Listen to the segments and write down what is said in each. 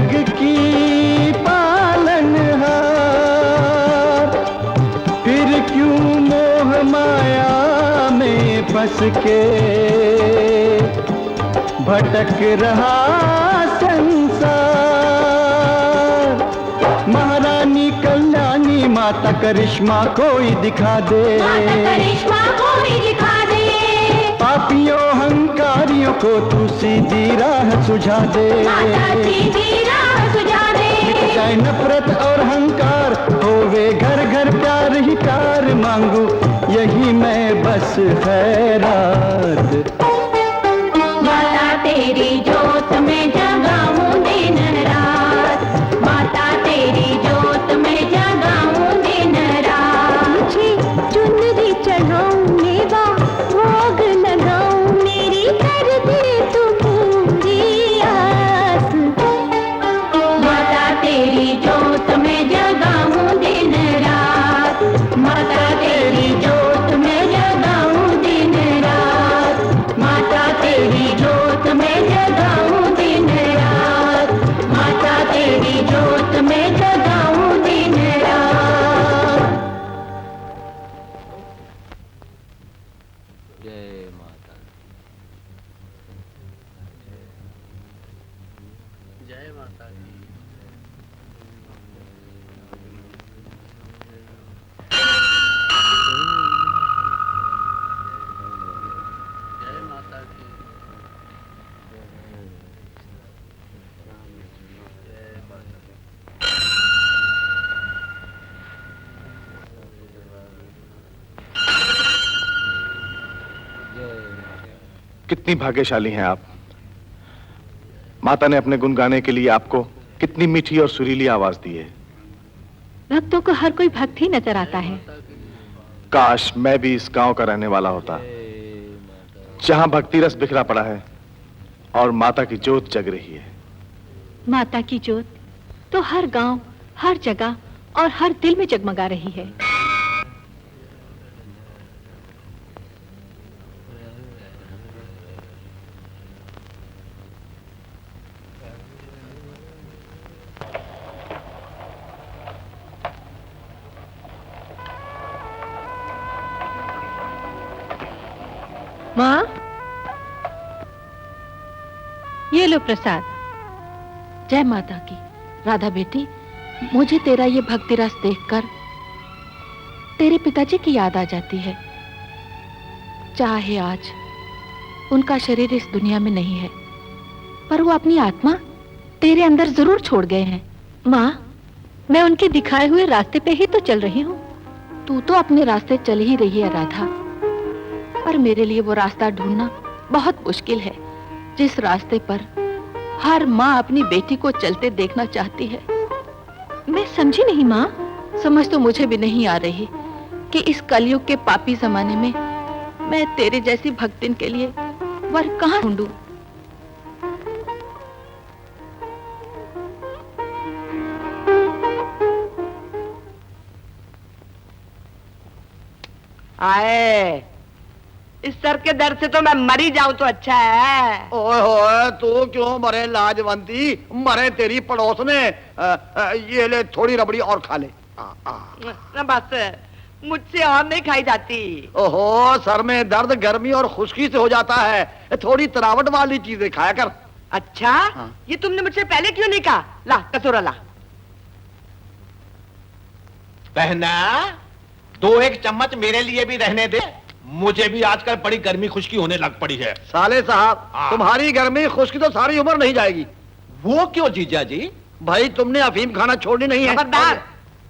जग की पालनहार, फिर क्यों मोह माया में फंस के भटक रहा संसार। महारानी कल्याणी माता करिश्मा कोई दिखा दे, माता करिश्मा कोई दिखा दे। पापियों हंकारियों को तू सीधी राह सुझा दे, माता सीधी राह सुझा दे। जाए नफरत और हंकार, होवे घर घर प्यार ही प्यार मांगू, यही मैं बस खैरात। माता तेरी जोत में जगाऊं दिन रात, माता तेरी जोत में जगाऊं दिन रात। मुझे चुनरी चढ़ाऊं, मेवा भोग लगाऊं, मेरी कर दे तू पूरी आस। माता तेरी जोत में जगाऊं दिन रात, माता तेरी जोत में जगाऊं दिन रात, माता तेरी जोत में जगाऊं दिन रात, माता तेरी जोत में जगाऊं दिन रात। जय माता, जय माता दी। जय माता दी। जय माता दी। कितनी भाग्यशाली हैं आप। माता ने अपने गुण गाने के लिए आपको कितनी मीठी और सुरीली आवाज दी है। भक्तों को हर कोई भक्त ही नजर आता है। काश मैं भी इस गांव का रहने वाला होता, जहां भक्ति रस बिखरा पड़ा है और माता की जोत जग रही है। माता की जोत तो हर गांव, हर जगह और हर दिल में जगमगा रही है। माँ, ये लो प्रसाद। जय माता की। राधा बेटी, मुझे तेरा ये भक्ति रस देखकर तेरे पिताजी की याद आ जाती है। चाहे आज उनका शरीर इस दुनिया में नहीं है, पर वो अपनी आत्मा तेरे अंदर जरूर छोड़ गए हैं। माँ, मैं उनके दिखाए हुए रास्ते पे ही तो चल रही हूँ। तू तो अपने रास्ते चल ही रही है राधा, पर मेरे लिए वो रास्ता ढूंढना बहुत मुश्किल है, जिस रास्ते पर हर माँ अपनी बेटी को चलते देखना चाहती है। मैं समझी नहीं माँ। समझ तो मुझे भी नहीं आ रही कि इस कलयुग के पापी जमाने में मैं तेरे जैसी भक्तिन के लिए वर कहाँ ढूंढूं? आए, इस सर के दर्द से तो मैं मरी जाऊं तो अच्छा है। ओए होए, तू क्यों मरे लाजवंती? मरे तेरी पड़ोस ने। ये ले थोड़ी रबड़ी और खा ले। बस मुझसे और नहीं खाई जाती। ओहो, सर में दर्द गर्मी और खुश्की से हो जाता है, थोड़ी तरावट वाली चीजें खाया कर। अच्छा, हाँ। ये तुमने मुझसे पहले क्यों नहीं कहा? ला कटोरा ला। बहना, 2-1 चम्मच मेरे लिए भी रहने दे। मुझे भी आजकल बड़ी गर्मी खुश्की होने लग पड़ी है। साले साहब, तुम्हारी गर्मी खुश्की तो सारी उम्र नहीं जाएगी। वो क्यों जीजा जी? भाई तुमने अफीम खाना छोड़नी नहीं है। खबरदार,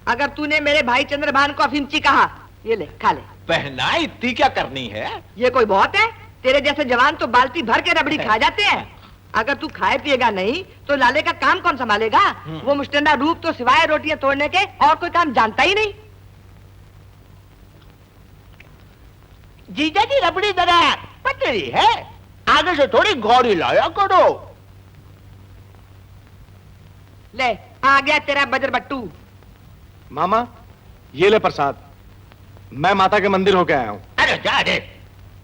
अगर तूने मेरे भाई चंद्रभान को अफीमची कहा, ये ले खा ले। बहना, इतनी क्या करनी है? ये कोई बहुत है? तेरे जैसे जवान तो बाल्टी भर के रबड़ी खा जाते हैं। अगर तू खाए पिएगा नहीं तो लाले का काम कौन संभालेगा? वो मुश्तैदा रूप तो सिवाय रोटियां तोड़ने के और कोई काम जानता ही नहीं। जीजा जी, रबड़ी जरा पतली है, आगे से थोड़ी गौरी लाया करो। ले, आ गया तेरा बजरबट्टू। मामा, ये ले प्रसाद। मैं माता के मंदिर होके आया हूँ। अरे जा रे,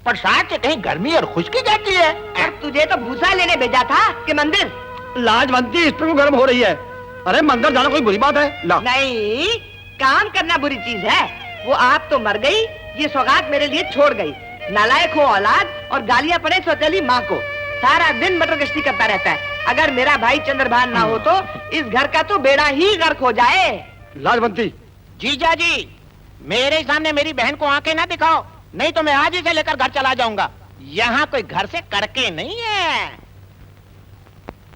प्रसाद से कहीं गर्मी और खुश्की जाती है। अब तुझे तो भूसा लेने भेजा था कि मंदिर। लाजवंती इस पे क्यों गर्म हो रही है? अरे मंदिर जाना कोई बुरी बात है? ला। नहीं, काम करना बुरी चीज है। वो आप तो मर गई, ये सौगात मेरे लिए छोड़ गई। नालायक हो औलाद और गालियां पड़े सौतेली माँ को। सारा दिन मटर गश्ती करता रहता है। अगर मेरा भाई चंद्रभान ना हो तो इस घर का तो बेड़ा ही गर्क हो जाए। लाजवंती, जीजा जी, मेरे सामने मेरी बहन को आंखें ना दिखाओ, नहीं तो मैं आज ही से लेकर घर चला जाऊंगा। यहाँ कोई घर से करके नहीं है।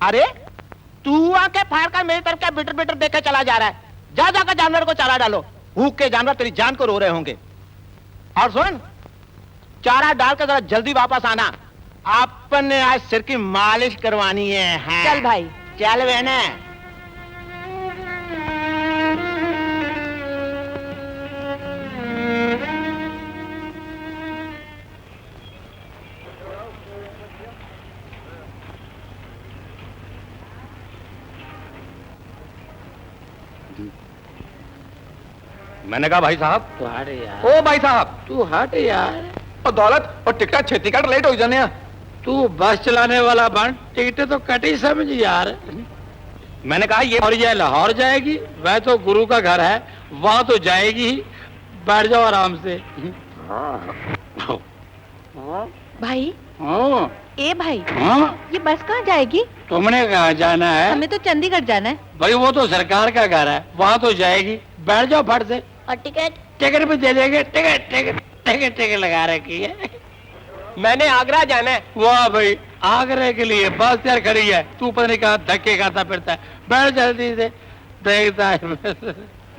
अरे तू आंखें फाड़ कर मेरी तरफ क्या बिटर बिटर देखे चला जा रहा है? जा जाकर जानवर को चारा डालो, भूख के जानवर तेरी जान को रो रहे होंगे। और सुन, चारा डालकर जरा जल्दी वापस आना, आपने आज सिर की मालिश करवानी है। चल भाई, चल बहने। मैंने कहा भाई साहब। तू हट यार, ओ भाई साहब, तू हट यार। और दौलत और टिकट छेती कट लेट हो जाने। तू बस चलाने वाला बन, टिकट तो कटी समझ यार। मैंने कहा ये और ये लाहौर जाएगी, वह तो गुरु का घर है, वहां तो जाएगी ही। बैठ जाओ आराम से। भाई, हाँ, ए भाई, हाँ, ये बस कहाँ जाएगी? तुमने कहाँ जाना है? हमें तो चंडीगढ़ जाना है। भाई वो तो सरकार का घर है, वहां तो जाएगी। बैठ जाओ फट से। और टिकट? टिकट भी दे देंगे। टिकट टिकट टिकट टिकट लगा रखी है। मैंने आगरा जाना है। वाह भाई, आगरे के लिए बस यार खड़ी है, तू पता नहीं कहाँ धक्के खाता फिरता है। बैठ जल्दी से, देखता है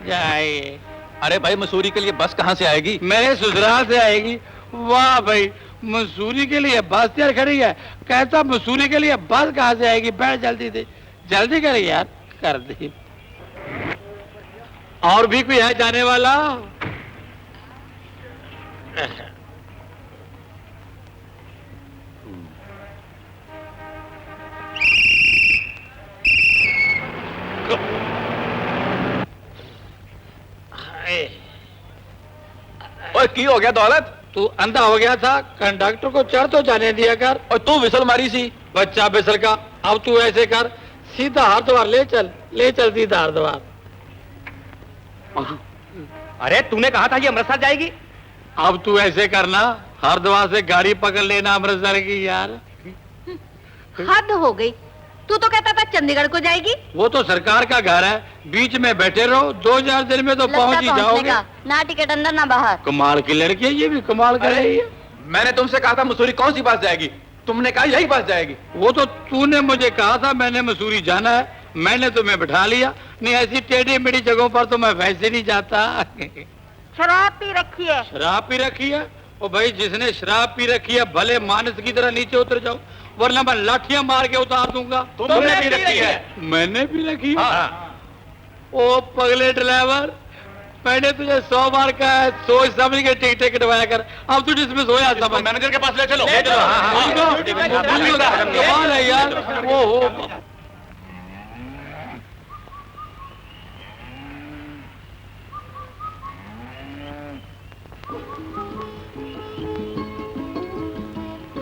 जाए। अरे भाई, मसूरी के लिए बस कहाँ से आएगी? मेरे ससुराल से आएगी। वाह भाई, मसूरी के लिए बस यार खड़ी है। कहता मसूरी के लिए बस कहाँ से आएगी? बैठ जल्दी से, जल्दी कर यार। कर दी। और भी कोई है जाने वाला? ओए, की हो गया दौलत? तू अंधा हो गया था, कंडक्टर को चढ़ तो जाने दिया कर। और तू विसल मारी सी। बच्चा बिसल का। अब तू ऐसे कर, सीधा हरिद्वार ले चल, ले चल सीधा हरिद्वार। अरे तूने कहा था ये अमृतसर जाएगी। अब तू ऐसे करना, हरिद्वार से गाड़ी पकड़ लेना अमृतसर की यार। हद हो गई, तू तो कहता था चंडीगढ़ को जाएगी। वो तो सरकार का घर है, बीच में बैठे रहो, 2-4 दिन में तो पहुंच ही जाओगे। ना टिकट अंदर ना बाहर। कमाल की लड़की है, ये भी कमाल कर रही है। मैंने तुमसे कहा था मसूरी कौन सी बस जाएगी, तुमने कहा यही बस जाएगी। वो तो तूने मुझे कहा था मैंने मसूरी जाना है, मैंने तुम्हें बिठा लिया। नहीं ऐसी टेढ़ी मेढ़ी जगहों पर तो मैं वैसे नहीं जाता। शराब पी रखी है। शराब पी रखी है? ओ भाई, जिसने शराब पी रखी है भले मानस की तरह नीचे उतर जाओ, वरना मैं लाठियां मार के उतार दूंगा। तुमने पी रखी है? मैंने पी रखी है। हाँ। ओ पगले ड्राइवर, मैंने तुझे 100 बार कहा है, सोच समझ के टिकट कटवाया कर। अब तू जिसमें सोया समझ। मैनेजर के पास ले चलो। कमाल है यार। ओहो,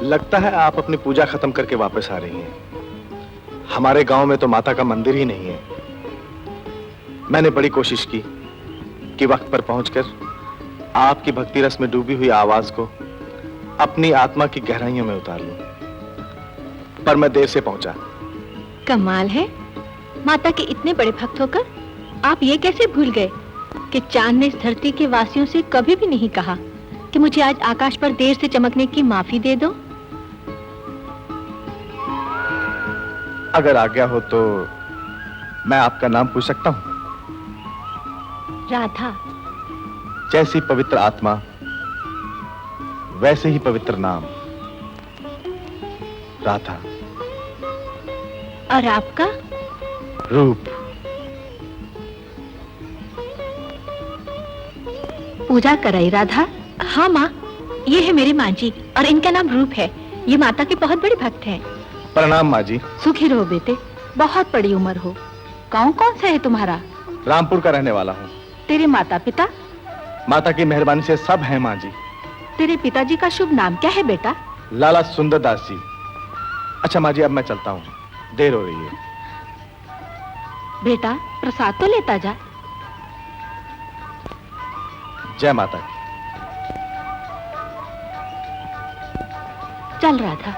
लगता है आप अपनी पूजा खत्म करके वापस आ रही हैं। हमारे गांव में तो माता का मंदिर ही नहीं है। मैंने बड़ी कोशिश की कि वक्त पर पहुंचकर आपकी भक्ति रस में डूबी हुई आवाज को अपनी आत्मा की गहराइयों में उतार लूं, पर मैं देर से पहुंचा। कमाल है, माता के इतने बड़े भक्त होकर आप ये कैसे भूल गए कि चांद ने इस धरती के वासियों से कभी भी नहीं कहा कि मुझे आज आकाश पर देर से चमकने की माफी दे दो। अगर आज्ञा हो तो मैं आपका नाम पूछ सकता हूं? राधा। जैसी पवित्र आत्मा वैसे ही पवित्र नाम, राधा। और आपका? रूप। पूजा कराई राधा। हाँ माँ, ये है मेरी माँ जी और इनका नाम रूप है। ये माता के बहुत बड़े भक्त हैं। प्रणाम माँ जी। सुखी रहो बेटे, बहुत बड़ी उम्र हो। गाँव कौन सा है तुम्हारा? रामपुर का रहने वाला हूँ। तेरे माता पिता? माता की मेहरबानी से सब हैं माँ जी। तेरे पिताजी का शुभ नाम क्या है बेटा? लाला सुंदरदास जी। अच्छा माँ जी, अब मैं चलता हूँ, देर हो रही है। बेटा प्रसाद तो लेता जा। जय माता की। चल राधा।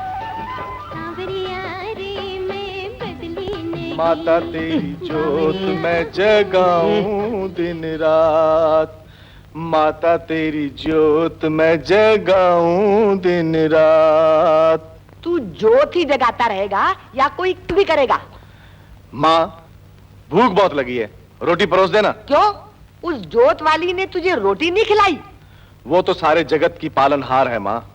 माता तेरी जोत मैं जगाऊं दिन रात, माता तेरी जोत मैं जगाऊं दिन रात। तू जोत ही जगाता रहेगा या कोई भी करेगा? माँ भूख बहुत लगी है, रोटी परोस देना। क्यों? उस जोत वाली ने तुझे रोटी नहीं खिलाई? वो तो सारे जगत की पालनहार है माँ,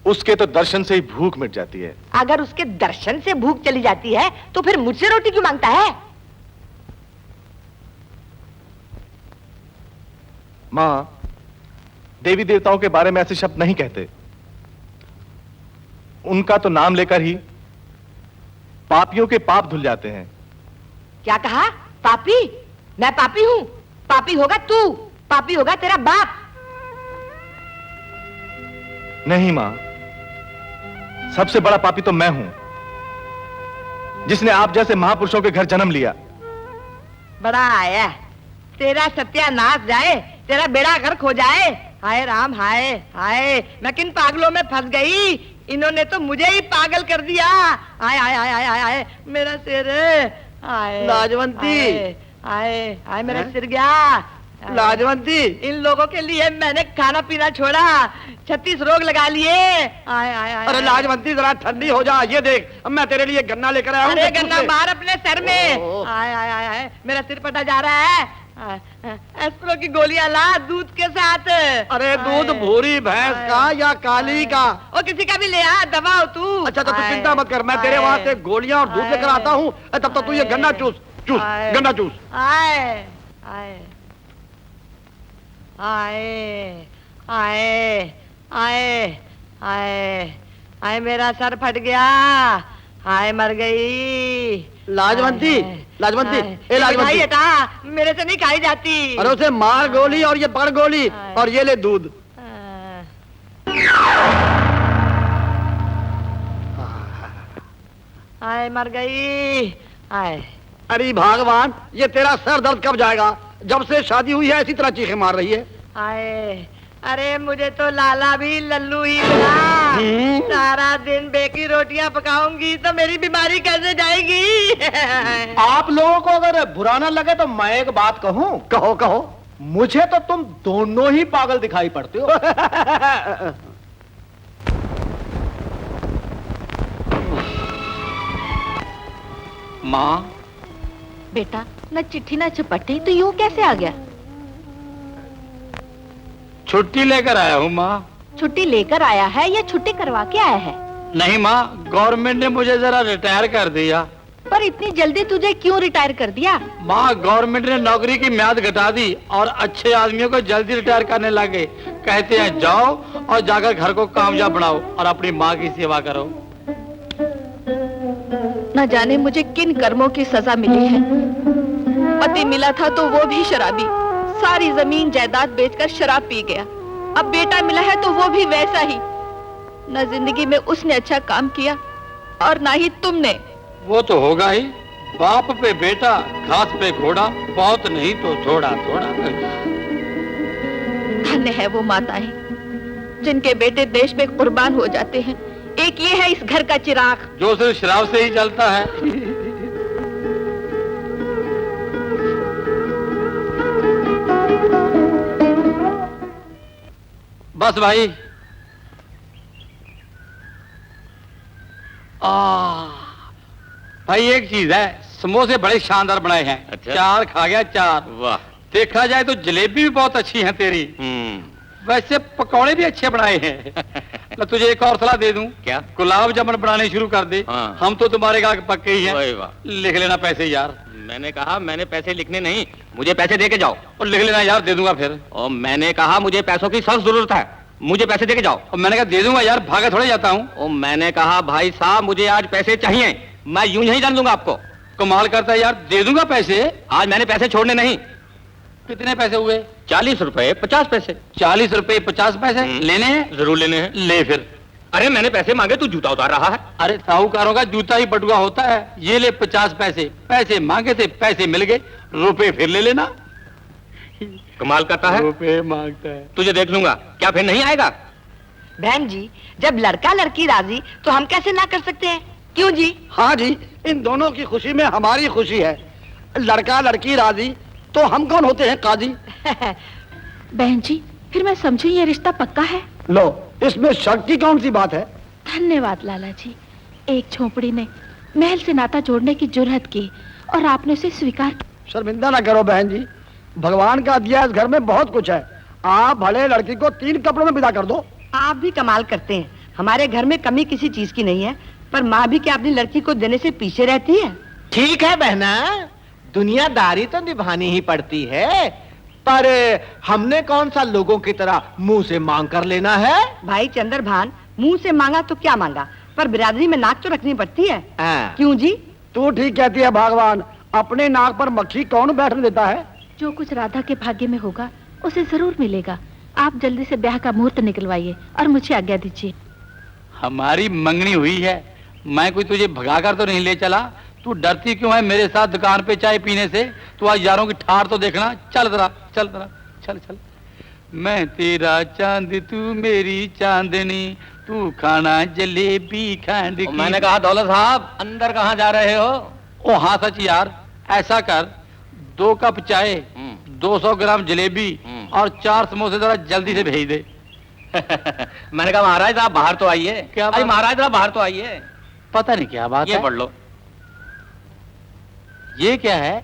उसके तो दर्शन से ही भूख मिट जाती है। अगर उसके दर्शन से भूख चली जाती है तो फिर मुझसे रोटी क्यों मांगता है? माँ देवी देवताओं के बारे में ऐसे शब्द नहीं कहते, उनका तो नाम लेकर ही पापियों के पाप धुल जाते हैं। क्या कहा? पापी? मैं पापी हूँ? पापी होगा तू, पापी होगा तेरा बाप। नहीं माँ, सबसे बड़ा पापी तो मैं हूं, जिसने आप जैसे महापुरुषों के घर जन्म लिया। बड़ा आया, तेरा सत्यानाश जाए, तेरा बेड़ा गर्क हो जाए। हाय राम, हाय हाय, मैं किन पागलों में फंस गई, इन्होंने तो मुझे ही पागल कर दिया। हाय हाय हाय हाय हाय, मेरा सिर। हाय लाजवंती, हाय हाय, मेरा सिर गया। लाजवंती, इन लोगों के लिए मैंने खाना पीना छोड़ा, 36 रोग लगा लिए। आय आय आय। अरे लाजवंती जरा ठंडी हो जा, ये देख मैं तेरे लिए गन्ना लेकर आया हूँ। अरे गन्ना मार अपने सर में। आय आय आय आय, मेरा सिर फटा जा रहा है। एस्प्रो की गोलियां ला दूध के साथ। अरे दूध भूरी भैंस का या काली का? और किसी का भी ले आ, दवा हो तू। अच्छा तो तू चिंता मत कर, मैं तेरे वहाँ से गोलियां और दूध लेकर आता हूँ। तब तक तू ये गन्ना चूस, चूस गन्ना चूस। आए आए आए आए आए आए आए, मेरा सर फट गया। हाय मर गई। लाजवंती, लाजवंती, ए लाजवंती, भाई हटा, मेरे से नहीं खाई जाती। अरे उसे मार गोली और ये पकड़ गोली और ये ले दूध। हाय मर गई। हाय, अरे भगवान, ये तेरा सर दर्द कब जाएगा? जब से शादी हुई है ऐसी तरह चीखें मार रही है। हाय, अरे मुझे तो लाला भी लल्लू ही मिला। सारा दिन बेकी रोटियां पकाऊंगी तो मेरी बीमारी कैसे जाएगी? आप लोगों को अगर बुरा ना लगे तो मैं एक बात कहूं। कहो कहो। मुझे तो तुम दोनों ही पागल दिखाई पड़ते हो। माँ। बेटा न चिट्ठी ना चपट्टी तो यूं कैसे आ गया? छुट्टी लेकर आया हूँ माँ। छुट्टी लेकर आया है या छुट्टी करवा के आया है? नहीं माँ, गवर्नमेंट ने मुझे जरा रिटायर कर दिया। पर इतनी जल्दी तुझे क्यों रिटायर कर दिया? माँ, गवर्नमेंट ने नौकरी की म्याद घटा दी और अच्छे आदमियों को जल्दी रिटायर करने लगे। कहते हैं जाओ और जाकर घर को कामयाब बनाओ और अपनी माँ की सेवा करो। न जाने मुझे किन कर्मों की सजा मिली है। पति मिला था तो वो भी शराबी, सारी जमीन जायदाद बेचकर शराब पी गया। अब बेटा मिला है तो वो भी वैसा ही। न जिंदगी में उसने अच्छा काम किया और ना ही तुमने। वो तो होगा ही, बाप पे बेटा, घास पे घोड़ा, बहुत नहीं तो थोड़ा थोड़ा। धन्य है वो माताएं जिनके बेटे देश में कुर्बान हो जाते हैं। एक ये है इस घर का चिराग जो सिर्फ शराब से ही जलता है। बस भाई। भाई एक चीज है, समोसे बड़े शानदार बनाए हैं। अच्छा? 4 खा गया 4। वाह। देखा जाए तो जलेबी भी बहुत अच्छी है तेरी। वैसे पकौड़े भी अच्छे बनाए हैं। मैं तुझे एक और सलाह दे दूं। क्या? गुलाब जामुन बनाने शुरू कर दे। हाँ। हम तो तुम्हारे गाहक पक्के ही हैं। वाह वाह। लिख लेना पैसे यार। मैंने कहा मैंने पैसे लिखने नहीं, मुझे पैसे दे के जाओ। और लिख लेना यार, दे दूंगा फिर। और मैंने कहा मुझे पैसों की सख्त जरूरत है, मुझे पैसे दे के जाओ। और मैंने कहा दे दूंगा यार, भागा थोड़े जाता हूँ। और मैंने कहा भाई साहब मुझे आज पैसे चाहिए, मैं यूं नहीं जान दूंगा आपको। कमाल करता है यार, दे दूंगा पैसे। आज मैंने पैसे छोड़ने नहीं। कितने पैसे हुए? 40 रुपए 50 पैसे। 40 रुपए 50 पैसे लेने हैं? जरूर लेने हैं। ले फिर। अरे मैंने पैसे मांगे, तू जूता उतार रहा है। अरे साहूकारों का जूता ही बटुआ होता है। ये ले 50 पैसे, पैसे मांगे थे, पैसे मिल गए, रुपए फिर ले लेना। कमाल करता है, रुपए मांगता है। तुझे देख लूंगा, क्या फिर नहीं आएगा? बहन जी, जब लड़का लड़की राजी तो हम कैसे ना कर सकते हैं, क्यों जी? हाँ जी, इन दोनों की खुशी में हमारी खुशी है। लड़का लड़की राजी तो हम कौन होते हैं काजी? बहन जी, फिर मैं समझू ये रिश्ता पक्का है। लो, इसमें शक की कौन सी बात है? धन्यवाद लाला जी। एक झोपड़ी ने महल से नाता जोड़ने की जुर्रत की और आपने उसे स्वीकार। शर्मिंदा ना करो बहन जी, भगवान का दिया इस घर में बहुत कुछ है। आप भले लड़की को 3 कपड़ों में विदा कर दो। आप भी कमाल करते हैं। हमारे घर में कमी किसी चीज की नहीं है, पर माँ भी क्या अपनी लड़की को देने से पीछे रहती है? ठीक है बहना, दुनियादारी तो निभानी ही पड़ती है, पर हमने कौन सा लोगों की तरह मुंह से मांग कर लेना है? भाई चंद्रभान, मुंह से मांगा तो क्या मांगा, पर बिरादरी में नाक तो रखनी पड़ती है। क्यों जी? तू ठीक कहती है भगवान, अपने नाक पर मक्खी कौन बैठने देता है? जो कुछ राधा के भाग्य में होगा उसे जरूर मिलेगा। आप जल्दी से ब्याह का मुहूर्त निकलवाइए और मुझे आज्ञा दीजिए। हमारी मंगनी हुई है, मैं कोई तुझे भगाकर तो नहीं ले चला। तू डरती क्यों है मेरे साथ दुकान पे चाय पीने से? तू आज यारों की ठार तो देखना। चल जरा, चल जरा, चल चल। मैं तेरा चांद तू मेरी चांदनी, तू खाना जलेबी खांड की। मैंने कहा दौलत साहब, अंदर कहाँ जा रहे हो? ओ हाँ सच यार, ऐसा कर 2 कप चाय, 200 ग्राम जलेबी और 4 समोसे जरा जल्दी से भेज दे। मैंने कहा महाराज आप बाहर तो आइए। क्या अरे महाराज जरा बाहर तो आइए। पता नहीं क्या बात ये है। पढ़ लो। ये क्या है?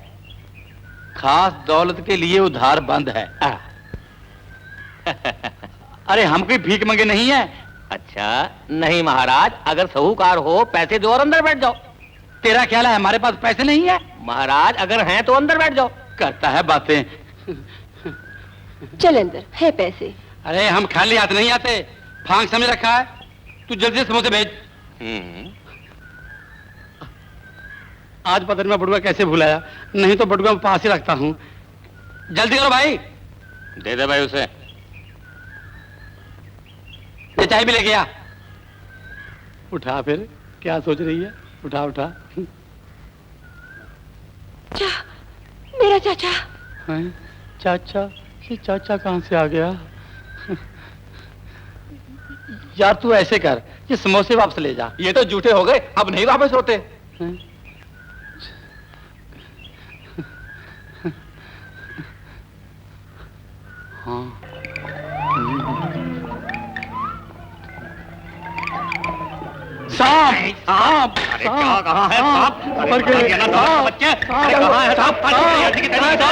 खास दौलत के लिए उधार बंद है। अरे हम कोई भीख मंगे नहीं है। अच्छा नहीं महाराज, अगर साहूकार हो पैसे दो और अंदर बैठ जाओ। तेरा ख्याल है हमारे पास पैसे नहीं है? महाराज अगर हैं तो अंदर बैठ जाओ। करता है बातें। चल अंदर है पैसे। अरे हम खाली हाथ नहीं आते, फांग समझ रखा है। तू जल्दी से समोसे भेज। आज पता नहीं मैं बटुआ कैसे भुलाया, नहीं तो बटुआ पास ही रखता हूँ। जल्दी करो भाई। दे दे भाई उसे। ये चाय भी लेके आ। उठा फिर, क्या सोच रही है? उठा उठा। मेरा चाचा। चाचा? ये चाचा कहाँ से आ गया? यार तू ऐसे कर, ये समोसे वापस ले जा। ये तो झूठे हो गए, अब नहीं वापस होते। हाँ। सांप! सांप! अरे क्या कहाँ है सांप? अरे मर गए। ना दौलत बच्चे। अरे कहाँ है सांप? अरे किधर गया?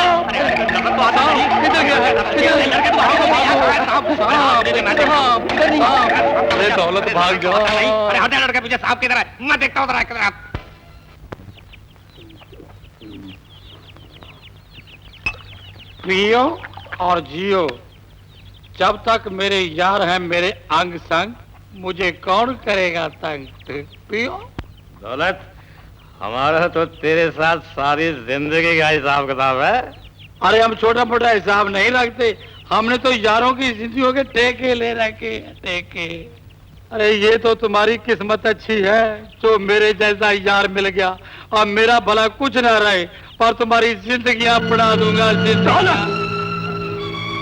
अरे दौलत भाग जाओ। अरे हटे लड़के पीछे, सांप किधर है? मैं देखता हूँ किधर है। पियो और जियो, जब तक मेरे यार हैं मेरे अंग संग, मुझे कौन करेगा तंग। पियो। दौलत, हमारा तो तेरे साथ सारी जिंदगी का हिसाब किताब है। अरे हम छोटा मोटा हिसाब नहीं रखते, हमने तो यारों की जिंदगियों के ठेके ले रखे हैं, ठेके। अरे ये तो तुम्हारी किस्मत अच्छी है जो मेरे जैसा यार मिल गया, और मेरा भला कुछ ना रहे पर तुम्हारी जिंदगियां बना दूंगा।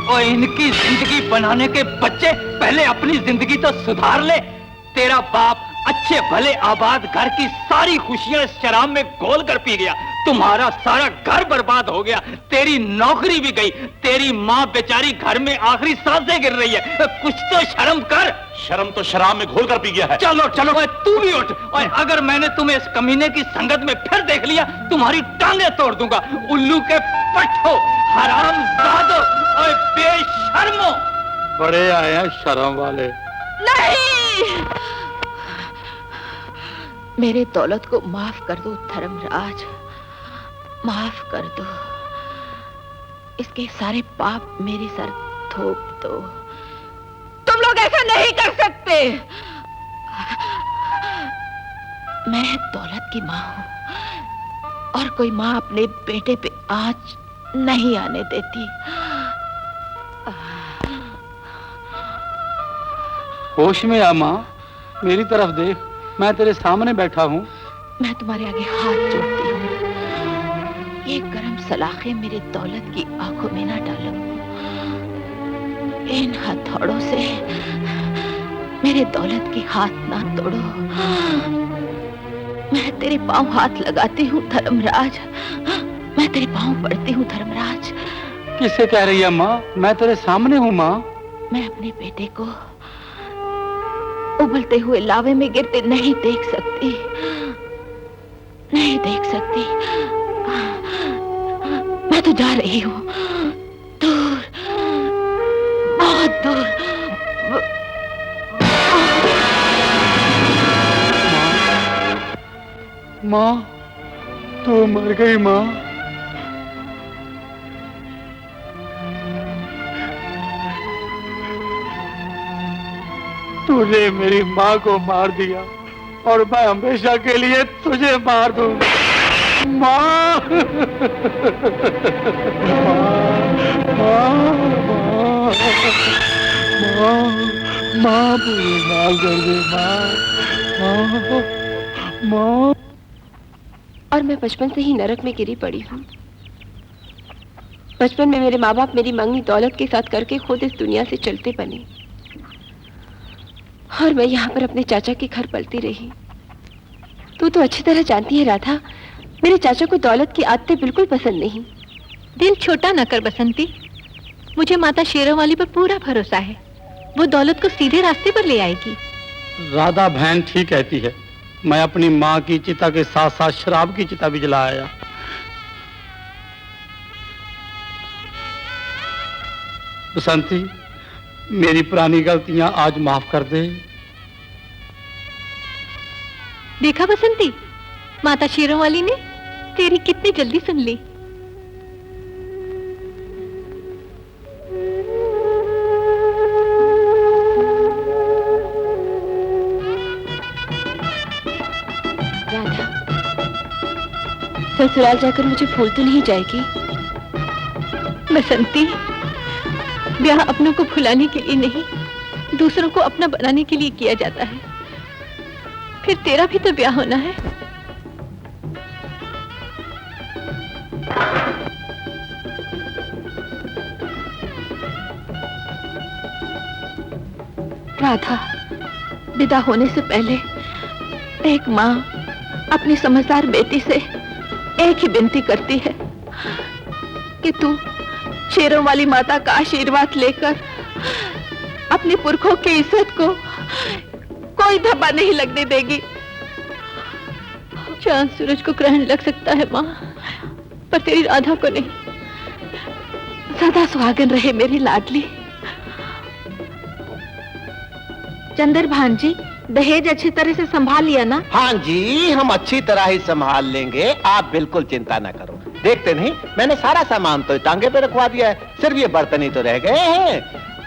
और इनकी जिंदगी बनाने के बच्चे पहले अपनी जिंदगी तो सुधार ले। तेरा बाप अच्छे भले आबाद घर की सारी खुशियां शराब में घोल कर पी गया, तुम्हारा सारा घर बर्बाद हो गया, तेरी नौकरी भी गई, तेरी माँ बेचारी घर में आखिरी सांसें गिर रही है। कुछ तो शर्म कर। शर्म तो शराब में घोल कर पी गया है। चलो चलो ओए, तू भी उठ। और अगर मैंने तुम्हें इस कमीने की संगत में फिर देख लिया, तुम्हारी टांगें तोड़ दूंगा। उल्लू के पट्टो, हरामजादो और बेशर्मो। बड़े आए हैं शर्म वाले। नहीं, मेरे दौलत को माफ कर दो धर्मराज, माफ कर दो। इसके सारे पाप मेरे सर थोप दो। तुम लोग ऐसा नहीं कर सकते। मैं दौलत की माँ हूँ और कोई माँ अपने बेटे पे आंच नहीं आने देती। होश में आ माँ, मेरी तरफ देख, मैं तेरे सामने बैठा हूँ। मैं तुम्हारे आगे हाथ जोड़ती हूँ, ये गरम सलाखे मेरी दौलत की आंखों में ना डालो। इन हथौड़ों से मेरे दौलत के हाथ ना तोड़ो। मैं तेरे पांव हाथ लगाती हूँ धर्मराज, मैं तेरे पांव पड़ती हूँ धर्मराज। किससे कह रही है माँ? मैं तेरे सामने हूँ माँ। मैं अपने बेटे को उबलते हुए लावे में गिरते नहीं देख सकती, नहीं देख सकती। मैं तो जा रही हूँ दूर, बहुत दूर। माँ, तू मर गई माँ। तूने मेरी माँ को मार दिया और मैं हमेशा के लिए तुझे मार दूंगा। माँ, माँ, माँ, माँ, मुझे माफ कर दे माँ, माँ। और मैं बचपन से ही नरक में गिरी पड़ी हूँ। बचपन में मेरे माँ बाप मेरी मंगनी दौलत के साथ करके खुद इस दुनिया से चलते बने और मैं यहाँ पर अपने चाचा के घर पलती रही। तू तो अच्छी तरह जानती है राधा, मेरे चाचा को दौलत की आदतें बिल्कुल पसंद नहीं। दिल छोटा न कर बसंती, मुझे माता शेरों वाली पर पूरा भरोसा है, वो दौलत को सीधे रास्ते पर ले आएगी। राधा बहन ठीक कहती है। मैं अपनी माँ की चिता के साथ साथ शराब की चिता भी जला आया। बसंती, मेरी पुरानी गलतियां आज माफ कर दे। देखा बसंती, माता शेरों वाली ने तेरी कितनी जल्दी सुन ली। राधा, ससुराल जाकर मुझे भूल तो नहीं जाएगी? बसंती, ब्याह अपनों को भुलाने के लिए नहीं, दूसरों को अपना बनाने के लिए किया जाता है। फिर तेरा भी तो ब्याह होना है। राधा, विदा होने से पहले एक माँ अपनी समझदार बेटी से एक ही विनती करती है कि तू शेरों वाली माता का आशीर्वाद लेकर अपने पुरखों की इज्जत को कोई धब्बा नहीं लगने देगी। चांद सूरज को ग्रहण लग सकता है माँ, पर तेरी राधा को नहीं। सदा सुहागन रहे मेरी लाडली। चंदर भांजी, दहेज अच्छी तरह से संभाल लिया ना? हाँ जी, हम अच्छी तरह ही संभाल लेंगे, आप बिल्कुल चिंता ना करो। देखते नहीं, मैंने सारा सामान तो टांगे पे रखवा दिया है, सिर्फ ये बर्तन ही तो रह गए हैं।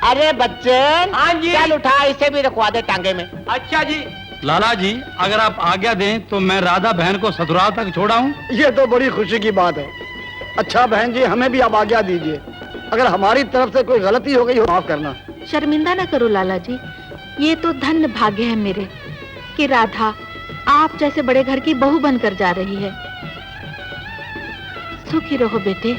अरे बच्चन, हाँ जी, चल उठा, इसे भी रखवा दे टांगे में। अच्छा जी। लाला जी, अगर आप आज्ञा दें तो मैं राधा बहन को ससुराल तक छोड़ाऊं। ये तो बड़ी खुशी की बात है। अच्छा बहन जी, हमें भी आप आज्ञा दीजिए। अगर हमारी तरफ से कोई गलती हो गई हो माफ करना। शर्मिंदा ना करो लाला जी, ये तो धन्य भाग्य है मेरे कि राधा आप जैसे बड़े घर की बहू बनकर जा रही है। सुखी रहो बेटे।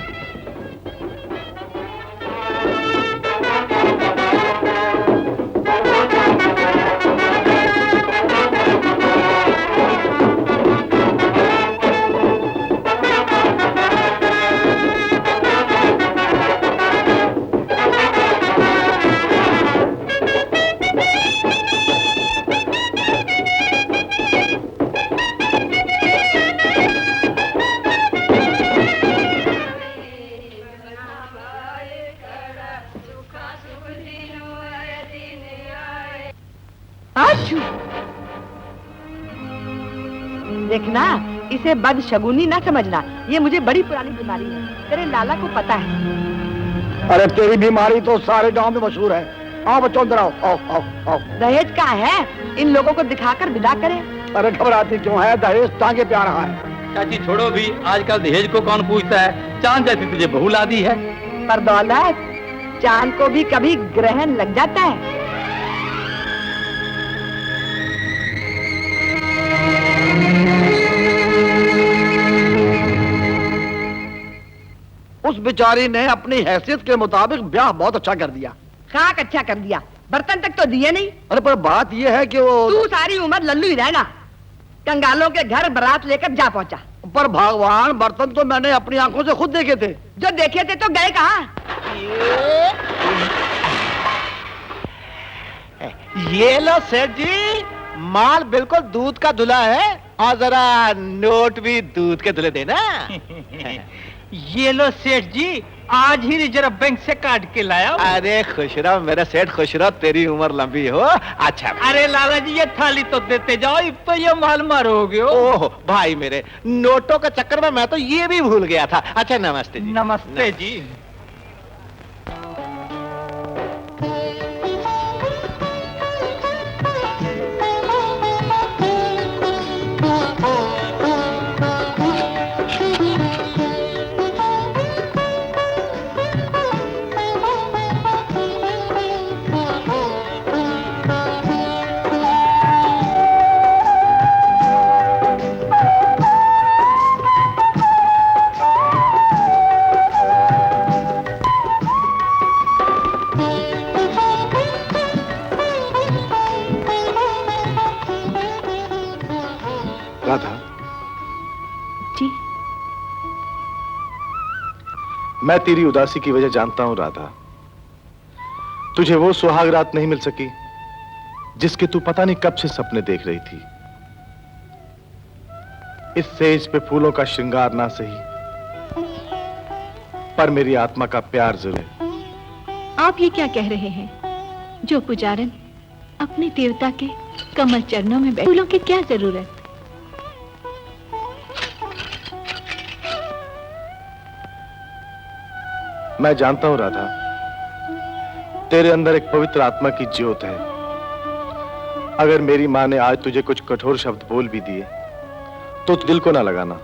देखना, इसे बदशगुनी ना समझना, ये मुझे बड़ी पुरानी बीमारी है, तेरे लाला को पता है। अरे तेरी बीमारी तो सारे गांव में मशहूर है। आओ बच्चों, अंदर आओ, आओ आओ आओ। दहेज कहाँ है? इन लोगों को दिखाकर विदा करें। अरे घबराती क्यों है? दहेज टांगे पे आ रहा है। चाची छोड़ो भी, आजकल दहेज को कौन पूछता है। चांद जैसी तुझे बहू ला दी है। पर दौलत, चांद को भी कभी ग्रहण लग जाता है। उस बेचारी ने अपनी हैसियत के मुताबिक ब्याह बहुत अच्छा कर दिया। खाक अच्छा कर दिया, बर्तन तक तो दिए नहीं। अरे पर बात यह है कि वो तू सारी उम्र लल्लू ही रहेगा। कंगालों के घर बारात लेकर जा पहुंचा। पर भगवान, बर्तन तो मैंने अपनी आंखों से खुद देखे थे। जो देखे थे तो गए कहाँ? ये लो सेठ जी, माल बिल्कुल दूध का धुला है और जरा नोट भी दूध के धुले देना। ये लो सेठ जी, आज ही रिजर्व बैंक से काट के लाया। अरे खुश रहो मेरे सेठ, खुश रहो, तेरी उम्र लंबी हो। अच्छा अरे लाला जी, ये थाली तो देते जाओ, अब तो ये माल मारोगे। ओह भाई मेरे, नोटों के चक्कर में मैं तो ये भी भूल गया था। अच्छा नमस्ते जी। नमस्ते जी। राधा जी। मैं तेरी उदासी की वजह जानता हूं राधा। तुझे वो सुहाग रात नहीं मिल सकी जिसके तू पता नहीं कब से सपने देख रही थी। इस सेज पे फूलों का श्रृंगार ना सही, पर मेरी आत्मा का प्यार जरूर। आप ये क्या कह रहे हैं? जो पुजारन अपने देवता के कमल चरणों में बैठे, फूलों की क्या जरूरत? मैं जानता हूं राधा, तेरे अंदर एक पवित्र आत्मा की ज्योत है। अगर मेरी मां ने आज तुझे कुछ कठोर शब्द बोल भी दिए तो दिल को ना लगाना।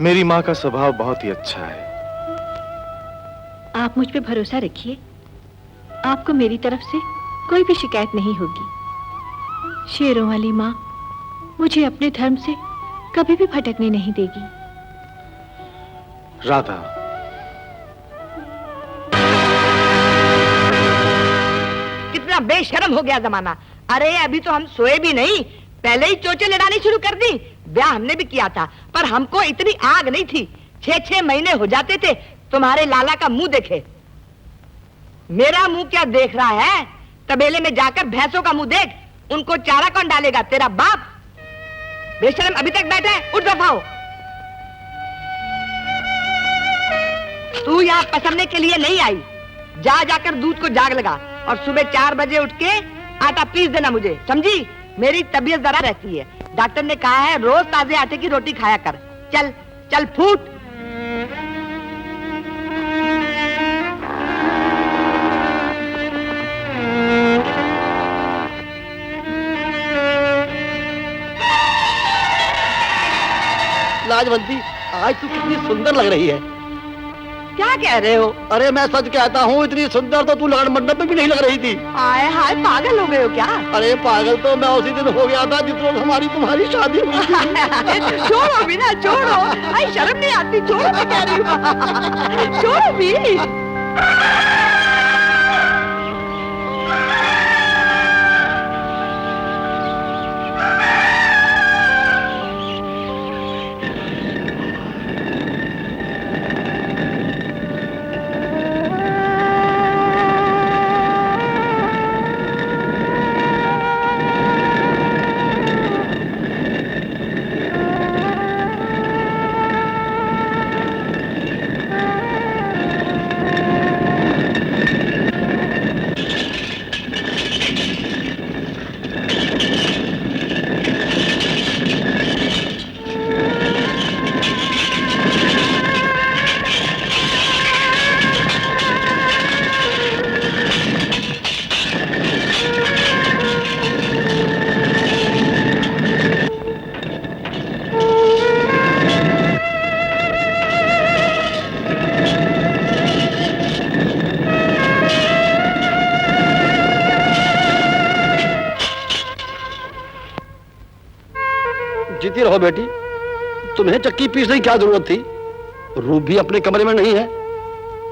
मेरी मां का स्वभाव बहुत ही अच्छा है। आप मुझ पे भरोसा रखिए, आपको मेरी तरफ से कोई भी शिकायत नहीं होगी। शेरों वाली मां मुझे अपने धर्म से कभी भी भटकने नहीं देगी। राधा, कितना बेशर्म हो गया जमाना। अरे अभी तो हम सोए भी नहीं, पहले ही चोचे लड़ानी शुरू कर दी। ब्याह हमने भी किया था, पर हमको इतनी आग नहीं थी। 6-6 महीने हो जाते थे तुम्हारे लाला का मुंह देखे। मेरा मुंह क्या देख रहा है? तबेले में जाकर भैंसों का मुंह देख। उनको चारा कौन डालेगा? तेरा बाप। बेशर्म अभी तक बैठा है, उठ दफा हो। तू यहाँ पसरने के लिए नहीं आई। जा जाकर दूध को जाग लगा और सुबह 4 बजे उठ के आटा पीस देना मुझे, समझी? मेरी तबीयत जरा रहती है। डॉक्टर ने कहा है रोज ताजे आटे की रोटी खाया कर। चल चल फूट। लाजवंती, आज तू कितनी सुंदर लग रही है। क्या कह रहे हो? अरे मैं सच कहता हूँ, इतनी सुंदर तो तू लगन मंडप में भी नहीं लग रही थी। आए हाय, पागल हो गए हो क्या? अरे पागल तो मैं उसी दिन हो गया था जिस रोज हमारी तुम्हारी शादी हुई थी। छोड़ो भी ना, छोड़ो। आई शर्म नहीं आती? छोड़ो, मैं कह रही हूँ। छोड़ो भी। जीती रहो बेटी, तुम्हें चक्की पीसने की क्या जरूरत थी? रूप भी अपने कमरे में नहीं है,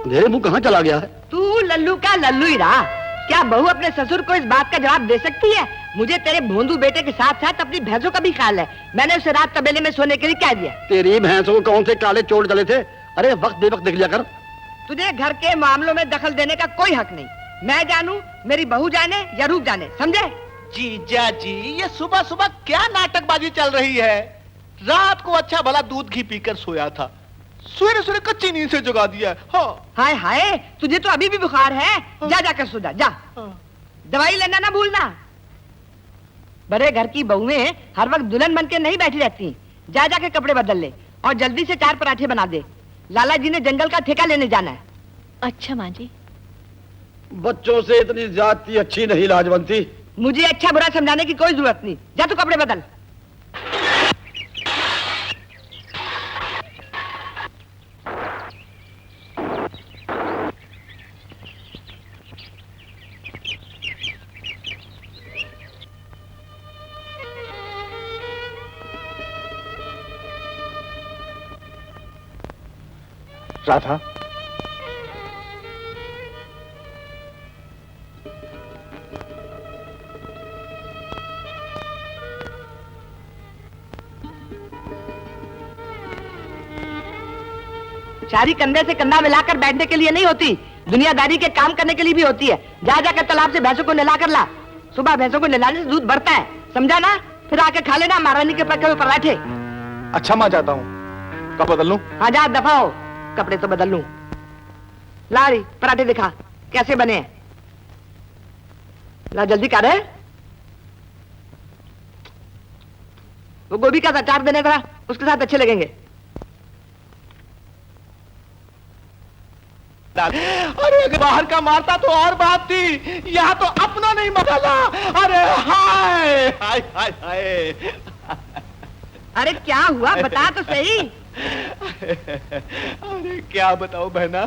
अंधेरे मुंह कहाँ चला गया है? तू लल्लू का लल्लू ही रहा। क्या बहू अपने ससुर को इस बात का जवाब दे सकती है? मुझे तेरे भोंदू बेटे के साथ साथ अपनी भैंसों का भी ख्याल है। मैंने उसे रात तबेले में सोने के लिए कह दिया। तेरी भैंसों को कौन से काले चोट डले थे? अरे वक्त बेवक्त देख लिया कर। तुझे घर के मामलों में दखल देने का कोई हक नहीं। मैं जानूं, मेरी बहू जाने या रूप जाने, समझे? जीजा जी, ये सुबह सुबह क्या नाटकबाजी चल रही है? रात को अच्छा भला दूध घी पीकर सोया था, सवेरे सवेरे कच्ची नींद से जगा दिया। हाँ। हाय हाय, तुझे तो अभी भी बुखार है। जा जाकर सो जा, जा। दवाई लेना ना भूलना। बड़े घर की बहुएं हर वक्त दुल्हन बन के नहीं बैठी रहती। जा जाके कपड़े बदल ले और जल्दी से 4 पराठे बना दे। लाला जी ने जंगल का ठेका लेने जाना है। अच्छा माँ जी। बच्चों से इतनी ज्यादती अच्छी नहीं लाजवंती। मुझे अच्छा बुरा समझाने की कोई जरूरत नहीं। जा तू कपड़े बदल। राधा, शादी कंधे से कंधा मिलाकर बैठने के लिए नहीं होती, दुनियादारी के काम करने के लिए भी होती है। जा जाकर तालाब से भैंसों को नहला कर ला। सुबह भैंसों को नहलाने से दूध बढ़ता है, समझा ना? फिर आके खा लेना महारानी के पके हुए पराठे। अच्छा माँ, जाता हूँ। कब बदल लूं? हाँ जा, दफा हो। कपड़े तो बदल लूं। ला रही पराठे दिखा कैसे बने हैं। ला जल्दी कर। वो गोभी का अचार देने का, उसके साथ अच्छे लगेंगे। अरे अगर बाहर का मारता तो और बात थी, यहाँ तो अपना नहीं मसाला। अरे हाय हाय हाय हाय। अरे क्या हुआ, बता तो सही। अरे क्या बताओ बहना,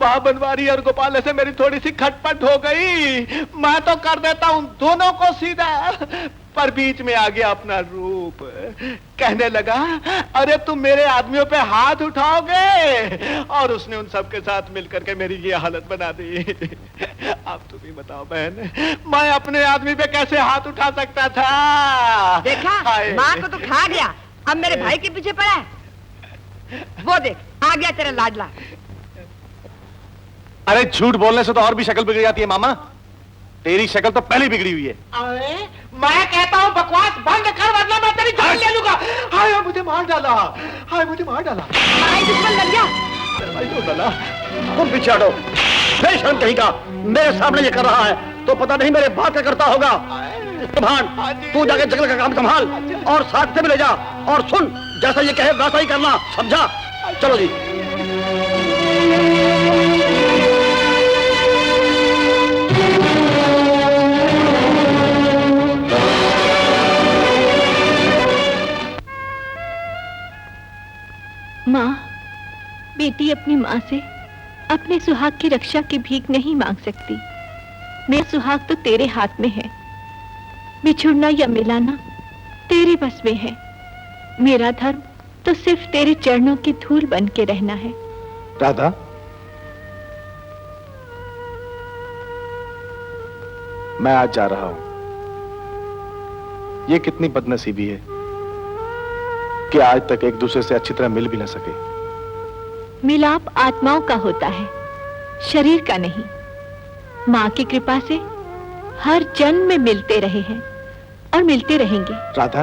माँ बनवारी और गोपाल से मेरी थोड़ी सी खटपट हो गई। मैं तो कर देता हूँ दोनों को सीधा, पर बीच में आ गया अपना रूप। कहने लगा, अरे तुम मेरे आदमियों पे हाथ उठाओगे, और उसने उन सब के साथ मिलकर के मेरी ये हालत बना दी। अब तुम ही बताओ बहन, मैं अपने आदमी पे कैसे हाथ उठा सकता था? देखा, माँ को तो खा गया, अब मेरे भाई के पीछे पड़ा है। वो देख, आ गया तेरा लाडला। अरे झूठ बोलने से तो और भी शक्ल बिगड़ जाती है मामा। तेरी शक्ल तो पहले बिगड़ी हुई है। अरे मैं कहता हूँ बकवास बंद कर, वरना मैं तेरी जान ले लूंगा। हाय मुझे मार डाला, हाय मुझे मार डाला। भाई दुश्मन लग गया। भाई तो डाला। तुम पीछे हटो, बेशर्म कहीं का। मेरे सामने ये कर रहा है तो पता नहीं मेरे बाप क्या करता होगा। भान, तू जाके जंगल का काम संभाल और साथ से भी ले जा। और सुन, जैसा ये कहे वैसा ही करना, समझा? चलो जी। माँ, बेटी अपनी माँ से अपने सुहाग की रक्षा की भीख नहीं मांग सकती। मेरा सुहाग तो तेरे हाथ में है, बिछुड़ना या मिलाना तेरे बस में है। मेरा धर्म तो सिर्फ तेरे चरणों की धूल बन के रहना है। राधा, मैं आज जा रहा हूं। ये कितनी बदनसीबी है कि आज तक एक दूसरे से अच्छी तरह मिल भी न सके। मिलाप आत्माओं का होता है, शरीर का नहीं। माँ की कृपा से हर जन्म में मिलते रहे हैं और मिलते रहेंगे। राधा,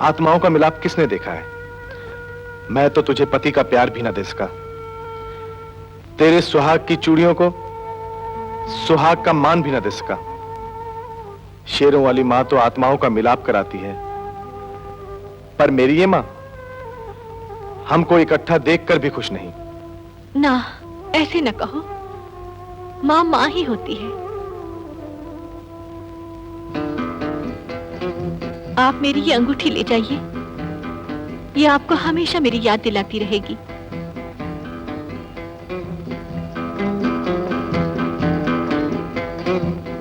आत्माओं का मिलाप किसने देखा है? मैं तो तुझे पति का प्यार भी न दे सका। तेरे सुहाग की चूड़ियों को सुहाग का मान भी न दे सका। शेरों वाली माँ तो आत्माओं का मिलाप कराती है, पर मेरी ये माँ हमको इकट्ठा देखकर भी खुश नहीं। ना, ऐसे न कहो। माँ माँ ही होती है। आप मेरी ये अंगूठी ले जाइए, ये आपको हमेशा मेरी याद दिलाती रहेगी।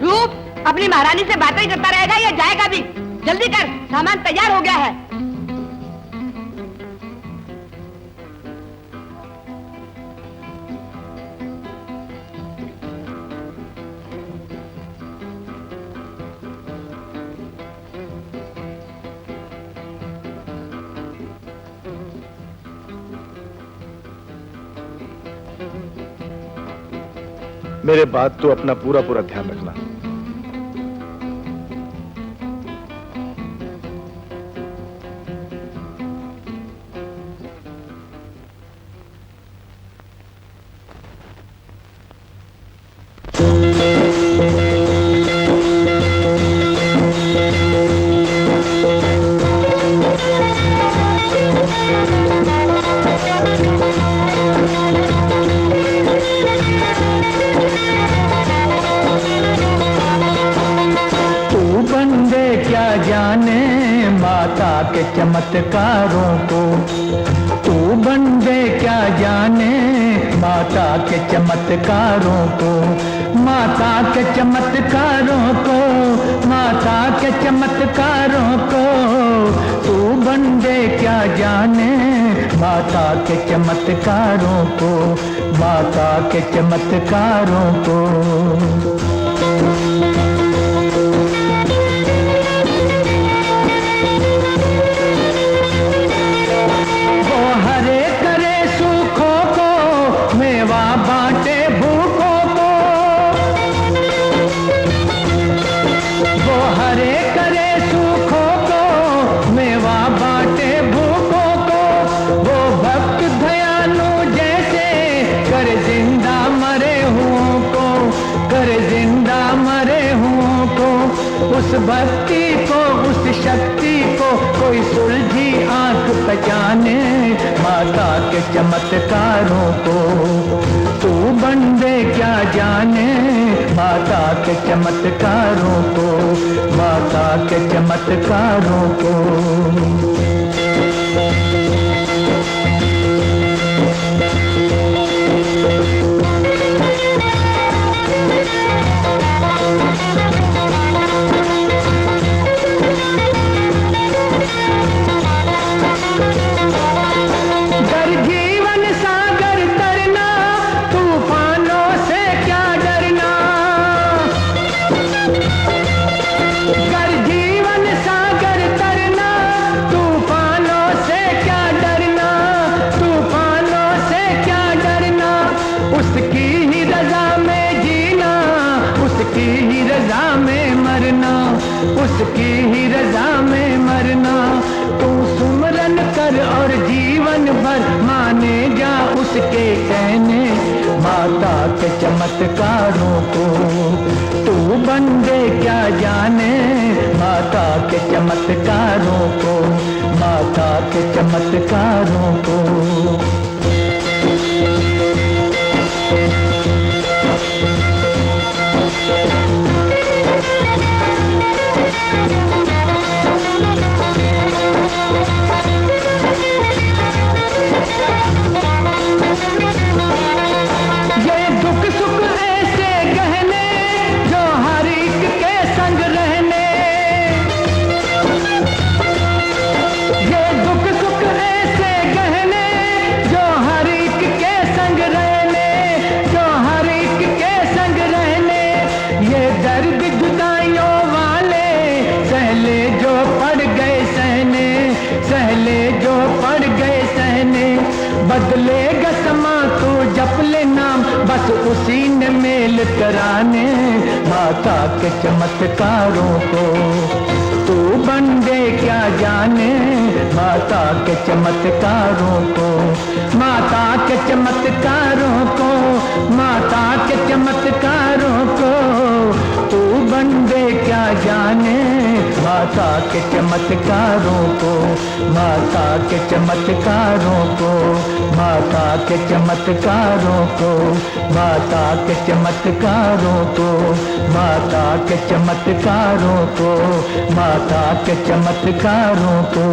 रूप, अपनी महारानी से बातें करता रहेगा या जाएगा भी? जल्दी कर, सामान तैयार हो गया है। मेरे बाद तू अपना पूरा पूरा ध्यान रखना। चमत्कारों को तू बंदे क्या जाने माता के चमत्कारों को, माता के चमत्कारों को, माता के चमत्कारों को। तू बंदे क्या जाने माता के चमत्कारों को, माता के चमत्कारों को। उस भक्ति को, उस शक्ति को कोई सुलझी आंख पहचाने माता के चमत्कारों को। तू बंदे क्या जाने माता के चमत्कारों को, माता के चमत्कारों को। उसकी ही रजा में मरना। तू सुमरन कर और जीवन भर माने जा उसके कहने माता के चमत्कारों को। तू बंदे क्या जाने माता के चमत्कारों को, माता के चमत्कारों को। बदलेगा समा तू जप ले नाम, बस उसी ने मेल कराने माता के चमत्कारों को। तू बंदे क्या जाने माता के चमत्कारों को, माता के चमत्कारों को, माता के चमत्कारों को। तू बंदे क्या जाने माता के चमत्कारों को, माता के चमत्कारों को, माता के चमत्कारों को, माता के चमत्कारों को, माता के चमत्कारों को, माता के चमत्कारों को।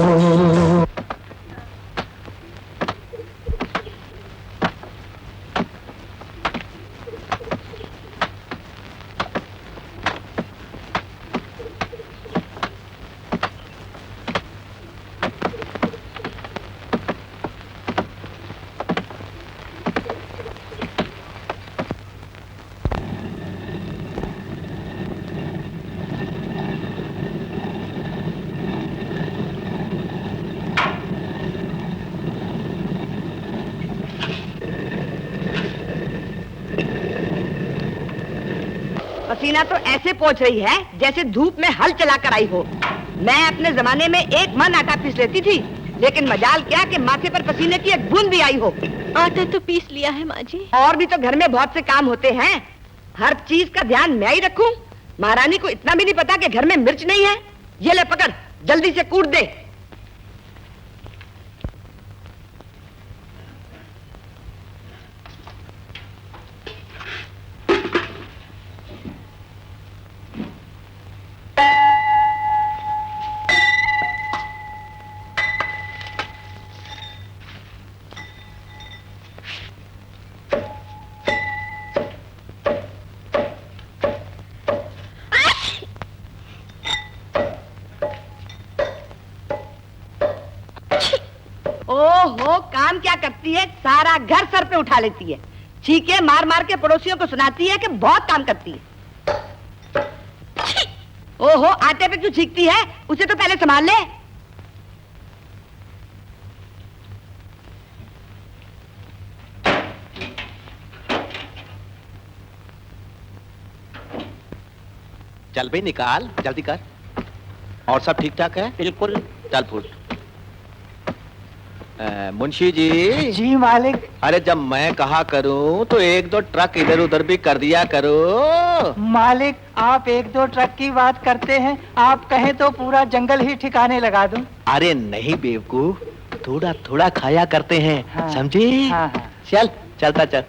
पसीना तो ऐसे पोंछ रही है जैसे धूप में हल चलाकर आई हो। मैं अपने जमाने में 1 मन आटा पीस लेती थी, लेकिन मजाल क्या कि माथे पर पसीने की एक बूंद भी आई हो। आटा तो पीस लिया है माँ जी। और भी तो घर में बहुत से काम होते हैं, हर चीज का ध्यान मैं ही रखूं। महारानी को इतना भी नहीं पता कि घर में मिर्च नहीं है। ये ले पकड़, जल्दी से कूट दे। ओहो, काम क्या करती है, सारा घर सर पे उठा लेती है। चीखे मार मार के पड़ोसियों को सुनाती है कि बहुत काम करती है। ओहो, आटे पे क्यों छींकती है, उसे तो पहले संभाल ले। चल भाई निकाल, जल्दी कर। और सब ठीक ठाक है? बिल्कुल। चल फूट। मुंशी जी। जी मालिक। अरे जब मैं कहा करूं तो 1-2 ट्रक इधर उधर भी कर दिया करो। मालिक, आप 1-2 ट्रक की बात करते हैं, आप कहें तो पूरा जंगल ही ठिकाने लगा दूं। अरे नहीं बेवकूफ, थोड़ा थोड़ा खाया करते हैं। हाँ, समझे? हाँ, हाँ। चल, चलता चल।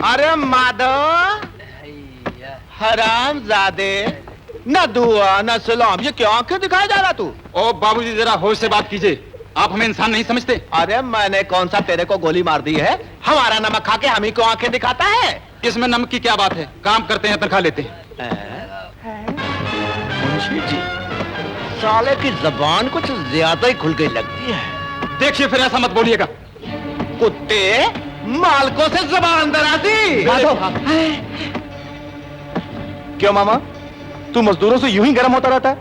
अरे माधव, हरामजादे, न दुआ न सलाम, ये क्या आंखें दिखाया जा रहा तू? ओ बाबूजी, जरा होश से बात कीजिए, आप हमें इंसान नहीं समझते। अरे मैंने कौन सा तेरे को गोली मार दी है? हमारा नमक खा के हम ही को आंखें दिखाता है। इसमें नमक की क्या बात है, काम करते हैं तनख्वाह लेते हैं। मुंशी जी, साले की जबान कुछ ज्यादा ही खुल गई लगती है। देखिए, फिर ऐसा मत बोलिएगा। कुत्ते, मालकों से जबान दराजी। क्यों मामा, तू मजदूरों से यूं ही गर्म होता रहता है?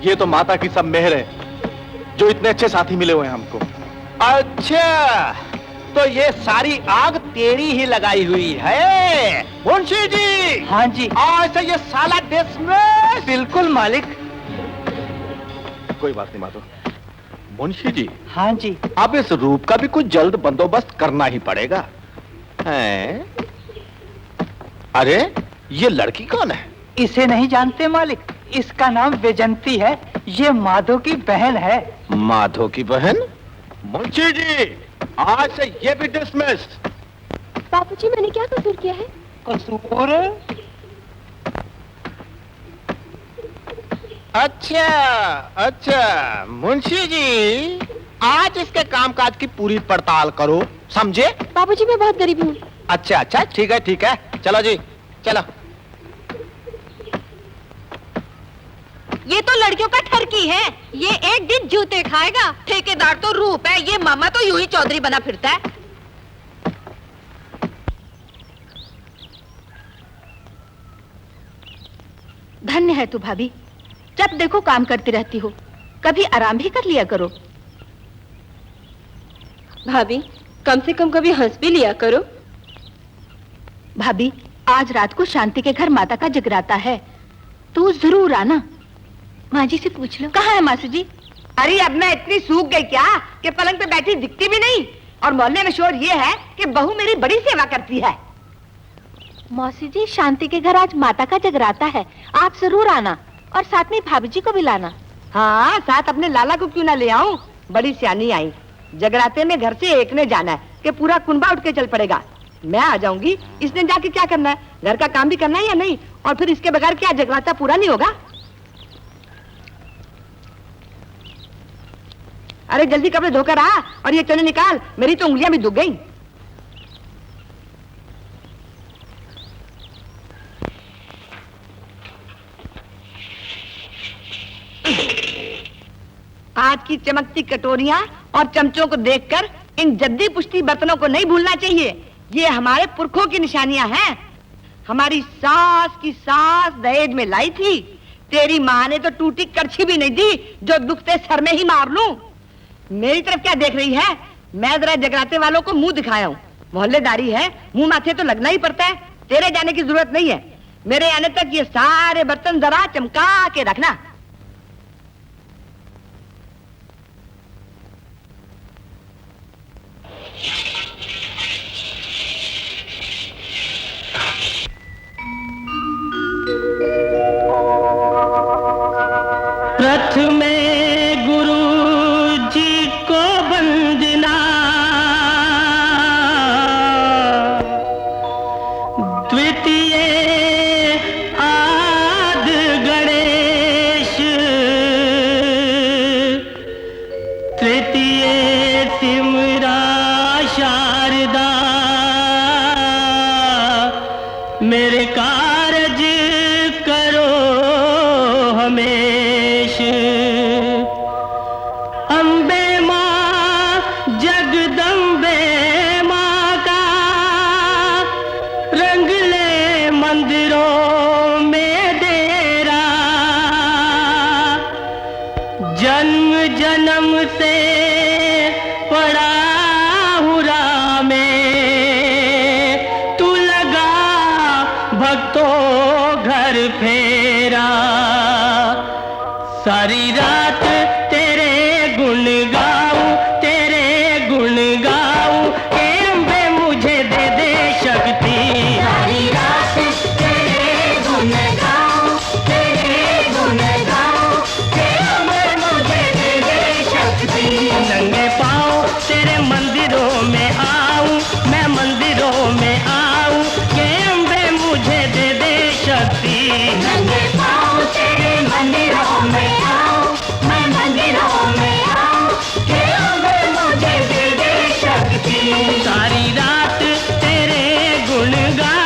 ये तो माता की सब मेहर है जो इतने अच्छे साथी मिले हुए हैं हमको। अच्छा, तो ये सारी आग तेरी ही लगाई हुई है मुंशी जी? हाँ जी। आज से ये साला डिसमिस। बिल्कुल मालिक। कोई बात नहीं माधव। मुंशी जी। हाँ जी। अब इस रूप का भी कुछ जल्द बंदोबस्त करना ही पड़ेगा। हैं? अरे ये लड़की कौन है? इसे नहीं जानते मालिक, इसका नाम वैजंती है, ये माधो की बहन है। माधो की बहन? मुंशी जी, आज से ये भी डिसमिस। बापूजी, मैंने क्या कसूर किया है? कसूर? अच्छा अच्छा, मुंशी जी, आज इसके कामकाज की पूरी पड़ताल करो, समझे? बाबूजी, मैं बहुत गरीब हूँ। अच्छा अच्छा, ठीक है ठीक है, चलो जी चलो। ये तो लड़कियों का ठरकी है, ये एक दिन जूते खाएगा। ठेकेदार तो रूप है, ये मामा तो यूं ही चौधरी बना फिरता है। धन्य है तू भाभी, जब देखो काम करती रहती हो, कभी आराम भी कर लिया करो। भाभी, कम से कम कभी हंस भी लिया करो। भाभी, आज रात को शांति के घर माता का जगराता है, तू जरूर आना। माँ जी से पूछ लो। कहाँ है मासी जी? अरे अब मैं इतनी सूख गई क्या कि पलंग पे बैठी दिखती भी नहीं। और मोहल्ले में शोर ये है कि बहू मेरी बड़ी सेवा करती है। मौसी जी, शांति के घर आज माता का जगराता है, आप जरूर आना और साथ में भाभी जी को भी लाना। हाँ, साथ अपने लाला को क्यों ना ले आऊं? बड़ी सियानी आई। जगराते में घर से एक ने जाना है कि पूरा कुनबा उठ के चल पड़ेगा। मैं आ जाऊंगी, इसने जाके क्या करना है? घर का काम भी करना है या नहीं? और फिर इसके बगैर क्या जगराता पूरा नहीं होगा? अरे जल्दी कपड़े धोकर आ और ये चने निकाल, मेरी तो उंगलियां भी दुख गई। आज की चमकती कटोरियां और चमचों को देखकर इन जद्दी पुश्ती बर्तनों को नहीं भूलना चाहिए। ये हमारे पुरखों की निशानियां हैं। हमारी सास की सास दहेज में लाई थी। तेरी माँ ने तो टूटी करछी भी नहीं दी जो दुखते सर में ही मार लूं। मेरी तरफ क्या देख रही है? मैं जरा जगराते वालों को मुंह दिखाया हूँ। मोहल्लेदारी है, मुंह माथे तो लगना ही पड़ता है। तेरे जाने की जरूरत नहीं है। मेरे आने तक ये सारे बर्तन जरा चमका के रखना। प्रथमे गुरु जी को वंदना, द्वितीय आदि गणेश, तृतीय सिमरा शारदा, मेरे कारज करो हमेश। अम्बे माँ जगदम्बे माँ का रंग ले मंदिरों में डेरा, जन्म जन्म से पड़ा हूँ राह में, तू लगा भक्तों घर फेरा। सारी रात तेरे गुण गाऊं, तेरे गुण गाऊं, हे अम्बे मुझे दे दे शक्ति। सारी रात तेरे गुण गाऊं, तेरे गुण गाऊं, हे अम्बे मुझे दे दे शक्ति। नंगे पाँव तेरे मंदिरों में आऊं, मैं मंदिरों में आऊं, हे अम्बे मुझे दे दे शक्ति। नंगे पाँव तेरे मंदिरों में आऊं, मैं मंदिरों में आऊं, हे अम्बे मुझे दे दे शक्ति। सारी रात तेरे गुण गाऊं।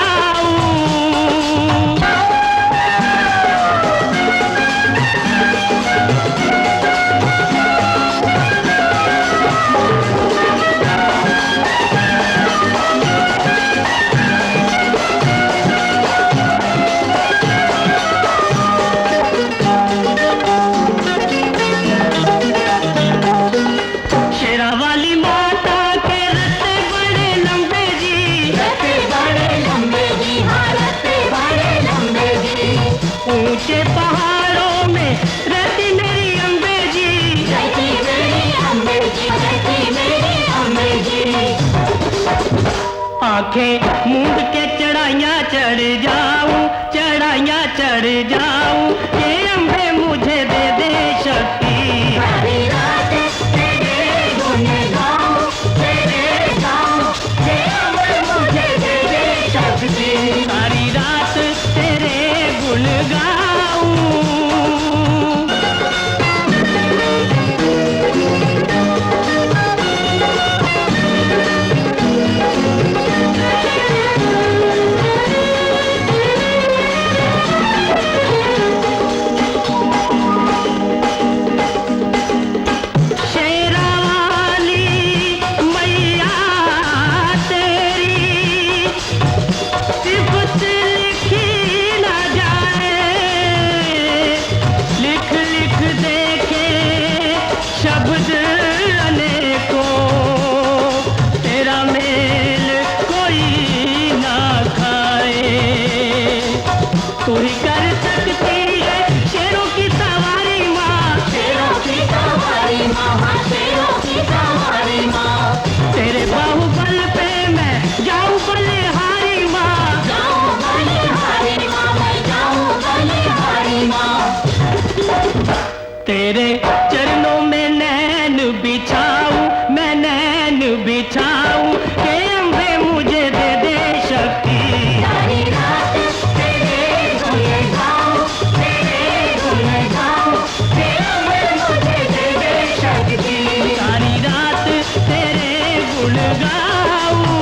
शेरा वाली माता के रस्ते बड़े लंबे जी, रस्ते बड़े लंबे जी, हाँ रस्ते बड़े लंबे जी। ऊंचे पहाड़ों में रहती मेरी अम्बे जी, रहती मेरी अम्बे जी, रहती मेरी अम्बे जी। आंखें मूंद के चढ़ाइयाँ चढ़ जाऊं, चढ़ाइयाँ चढ़ जाऊं, ये अम्बे मुझे दे दे शक्ति। सारी रात तेरे गुण गाऊं, तेरे गाऊं, ये अम्बे मुझे दे दे शक्ति। सारी रात तेरे गुण गाऊं। शेरा वाली मैया तेरी सिफत लिखी न जाए, लिख लिख देखे शब्द अनेकों, तेरा मेल कोई ना खाए। तू ही कर सकती है शेरों की सवारी माँ, शेरों की सवारी माँ, हाँ शेरों की सवारी माँ। तेरे बाहुबल पे मैं जाऊं बलिहारी माँ, जाऊं बलिहारी माँ, मैं जाऊं बलिहारी माँ। तेरे चरणों में नैन बिछाऊं, मैं नैन बिछाऊं, के अम्बे मुझे दे दे शक्ति। सारी रात तेरे गुण गाऊं, तेरे गुण गाऊं, के अम्बे मुझे दे दे शक्ति। सारी रात तेरे गुण गाऊं।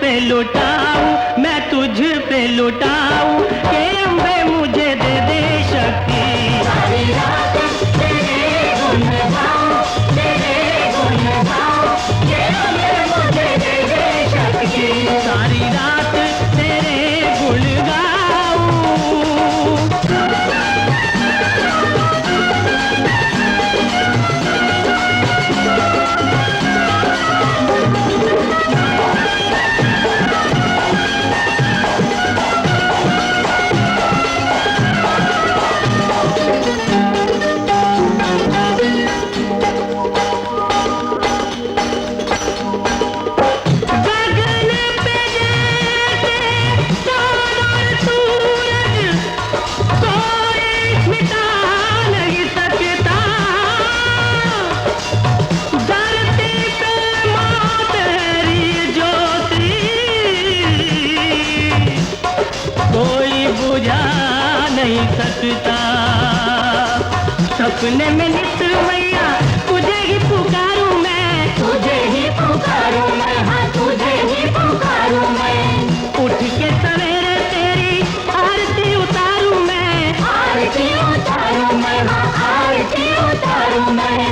पे लुटाऊं, मैं तुझ पे लुटाऊं, के अम्बे मुझे दे दे शक्ति। सारी रात तेरे गुण गाऊं, तेरे गुण गाऊं, के अम्बे मुझे दे दे शक्ति। सारी रात तेरे गुण गाऊं। सपने में नित मैया तुझे ही पुकारूं मैं, तुझे ही पुकारूं मैं, हाँ तुझे ही पुकारूं मैं। उठ के सवेरे तेरी आरती उतारूं मैं, आरती उतारूं मैं, हाँ आरती उतारूं मैं।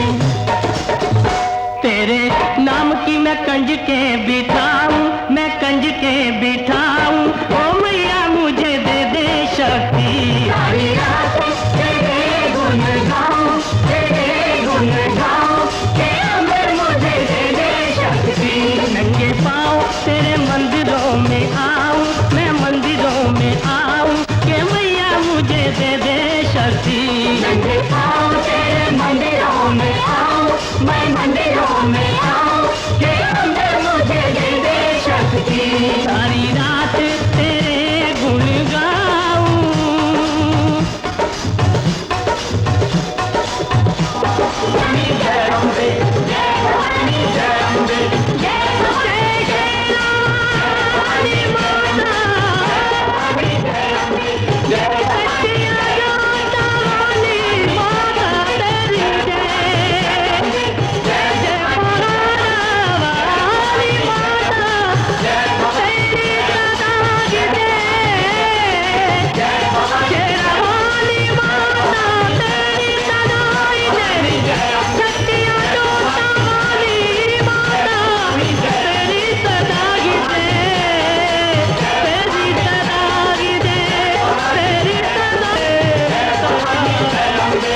तेरे नाम की मैं कंज के बिठाऊं, मैं कंज के बिठाऊं, ओ मैया मुझे दे दे शक्ति। सारी रात तेरे गुण गाऊं, तेरे गुण गाऊं, के अम्बे मुझे दे दे शक्ति। नंगे पाँव तेरे मंदिरों में आऊं, मैं मंदिरों में आऊं, के मैया मुझे दे दे शक्ति। नंगे पाँव तेरे मंदिरों में आऊं, मैं मंदिरों में आऊं, के अम्बे मुझे दे दे शक्ति। सारी रात तेरे गुण गाऊं। जय अम्बे, जय भवानी, जय अम्बे, जय भवानी, जय भवानी माता, जय अम्बे, जय शक्तियाँ ज्योता वाली माता तेरी जय, जय जय भवानी माता, जय तेरी सदा की जय, जय भवानी माता तेरी सदा की जय, शक्तियाँ ज्योता वाली माता तेरी सदा की जय, तेरी सदा की जय, तेरी सदा। जय भवानी जय अम्बे,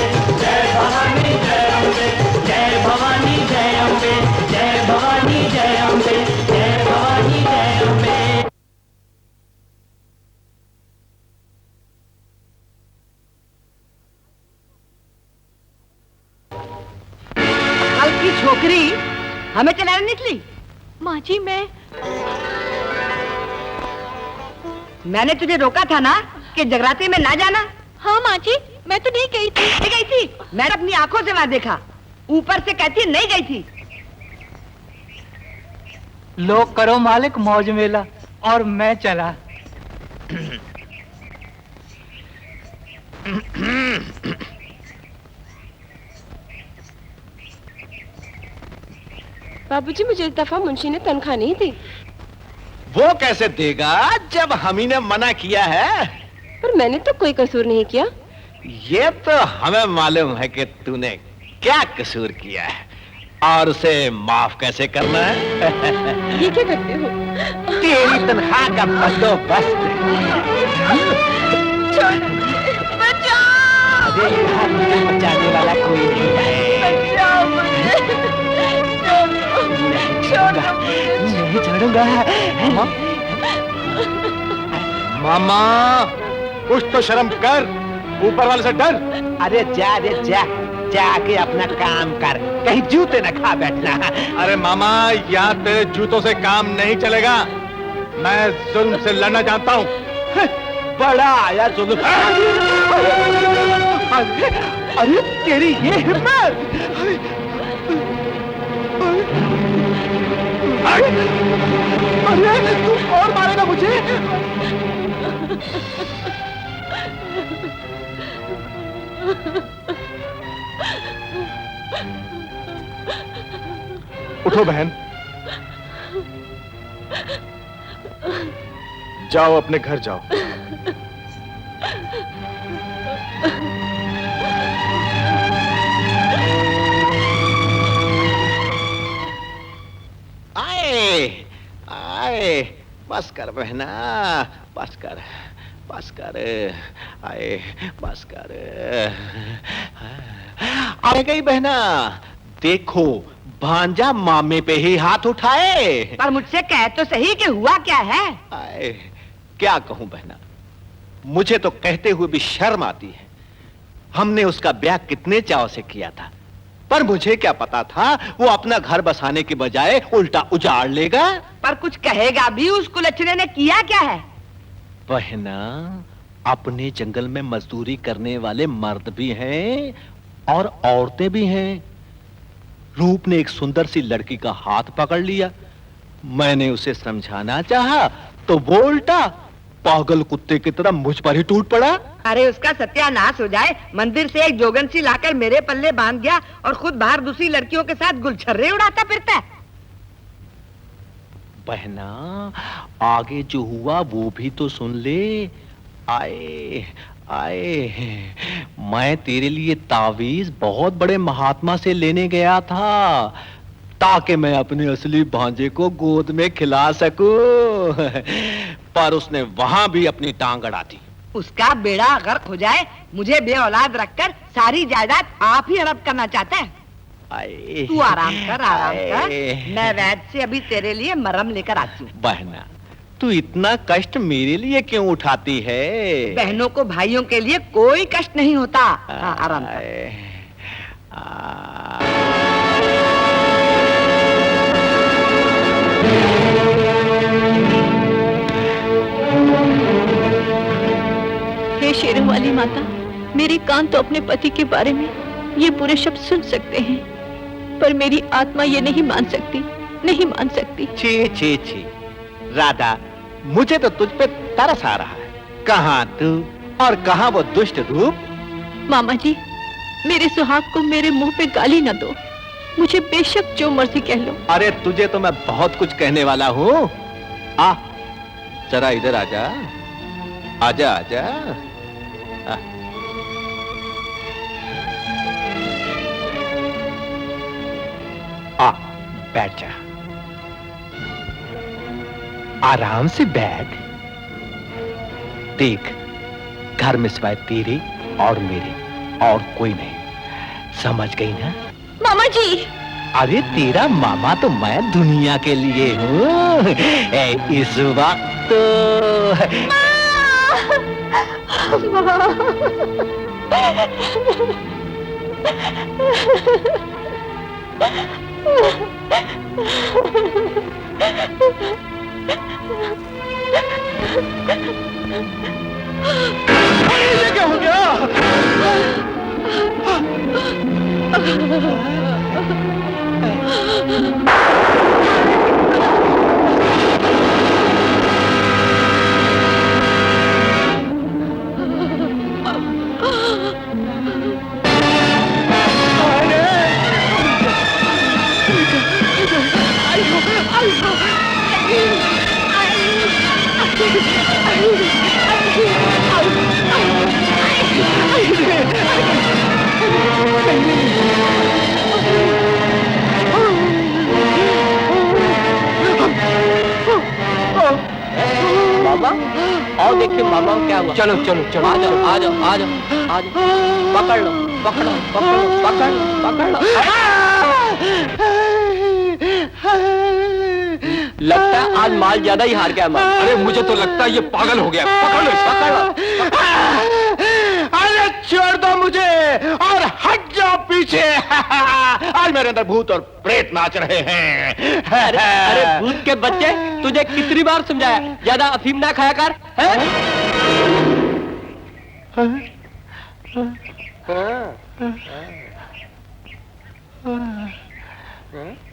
जय भवानी जय अम्बे, जय भवानी जय अम्बे, जय भवानी जय अम्बे। कल की छोकरी हमें चलाने निकली। माँ जी मैंने तुझे रोका था ना कि जगराते में ना जाना। हाँ माँ जी, मैं तो नहीं गई थी। नहीं गई थी? मैंने अपनी आंखों से वहां देखा, ऊपर से कहती नहीं गई थी। लो करो मालिक मौज मेला, और मैं चला। बाबूजी, मुझे इस दफा मुंशी ने तनख्वाह नहीं दी। वो कैसे देगा जब हम ही ने मना किया है? पर मैंने तो कोई कसूर नहीं किया। ये तो हमें मालूम है कि तूने क्या कसूर किया है और उसे माफ कैसे करना है। ये क्या करते हो? तेरी तनख्वाह का बंदोबस्त। बचाओ! बचाने वाला कोई नहीं है। बचाओ मुझे! नहीं छोड़ूंगा। मामा, कुछ तो शर्म कर, ऊपर वाले से डर। अरे जा रे जा, जाके अपना काम कर, कहीं जूते न खा बैठना। अरे मामा, यहाँ तेरे जूतों से काम नहीं चलेगा। मैं जुल्म से लड़ना जानता हूँ। बड़ा आया जुल्म। अरे तेरी ये हिम्मत! अरे तू और मारेगा मुझे? उठो बहन। जाओ अपने घर जाओ। आए आए, बस कर बहना, बस कर, बस कर, आए बस कर। आ गई बहना, देखो भांजा मामे पे ही हाथ उठाए। पर मुझसे कह तो सही कि हुआ क्या है। आए, क्या कहूं बहना, मुझे तो कहते हुए भी शर्म आती है। हमने उसका ब्याह कितने चाव से किया था, पर मुझे क्या पता था वो अपना घर बसाने के बजाय उल्टा उजाड़ लेगा। पर कुछ कहेगा भी, उस कुलच्छने ने किया क्या है? बहना, अपने जंगल में मजदूरी करने वाले मर्द भी हैं और औरतें भी हैं। रूप ने एक सुंदर सी लड़की का हाथ पकड़ लिया। मैंने उसे समझाना चाहा तो वो उल्टा पागल कुत्ते की तरह मुझ पर ही टूट पड़ा। अरे उसका सत्यानाश हो जाए, मंदिर से एक जोगन सी लाकर मेरे पल्ले बांध गया और खुद बाहर दूसरी लड़कियों के साथ गुलछर्रे उड़ाता फिरता है। बहना, आगे जो हुआ वो भी तो सुन ले। आए आए, मैं तेरे लिए तावीज बहुत बड़े महात्मा से लेने गया था ताकि मैं अपने असली भांजे को गोद में खिला सकूं, पर उसने वहां भी अपनी टांग अड़ा दी। उसका बेड़ा गर्क हो जाए, मुझे बेऔलाद रखकर सारी जायदाद आप ही हड़प करना चाहता है। आए, तू आराम कर, आराम कर, मैं वैद्य से अभी तेरे लिए मरहम लेकर आती हूँ। बहना, तू इतना कष्ट मेरे लिए क्यों उठाती है? बहनों को भाइयों के लिए कोई कष्ट नहीं होता। आराम कर। हे शेरों वाली माता, मेरे कान तो अपने पति के बारे में ये बुरे शब्द सुन सकते हैं, पर मेरी आत्मा ये नहीं मान सकती, नहीं मान सकती। छी छी छी, राधा, मुझे तो तुझ पे तरस आ रहा है। कहाँ तू और कहाँ वो दुष्ट रूप? मामा जी, मेरे सुहाग को मेरे मुंह पे गाली न दो, मुझे बेशक जो मर्जी कह लो। अरे तुझे तो मैं बहुत कुछ कहने वाला हूँ। आ, जरा इधर आजा, आजा आजा। आ, बैठ जा, आराम से बैठ। देख, घर में सिवाय तेरे और मेरे और कोई नहीं, समझ गई ना? मामा जी! अरे तेरा मामा तो मैं दुनिया के लिए हूँ। इस वक्त ये क्या हो गया? मामा, और देखिए मामा क्या हुआ। चलो चलो चलो, आ जाओ आ जाओ आ जाओ आ जाओ, पकड़ लो पकड़ो पकड़ो पकड़ पकड़ लो। लगता है आज माल ज्यादा ही हार गया माल। अरे मुझे तो लगता है ये पागल हो गया। पकड़ लो पकड़ लो। अरे छोड़ दो मुझे और हट जाओ पीछे। आज मेरे अंदर भूत और प्रेत नाच रहे हैं। अरे भूत के बच्चे, तुझे कितनी बार समझाया ज्यादा अफीम ना खाया कर, है?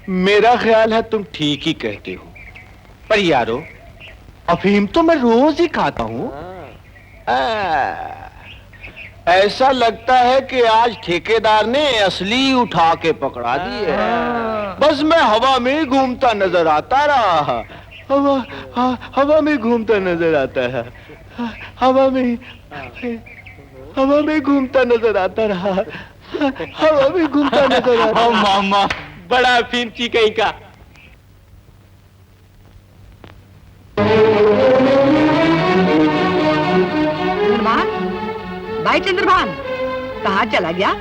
मेरा ख्याल है तुम ठीक ही कहते हो, पर यारो अफीम तो मैं रोज ही खाता हूँ। ऐसा लगता है कि आज ठेकेदार ने असली उठा के पकड़ा दी है। बस मैं हवा में घूमता नजर आता रहा हवा में घूमता नजर आता है, हवा में घूमता नजर आता रहा, हवा में घूमता नजर आता। ओ मामा, बड़ा फिंची कहीं का। चंद्रभान, भाई चंद्रभान, कहाँ चला गया?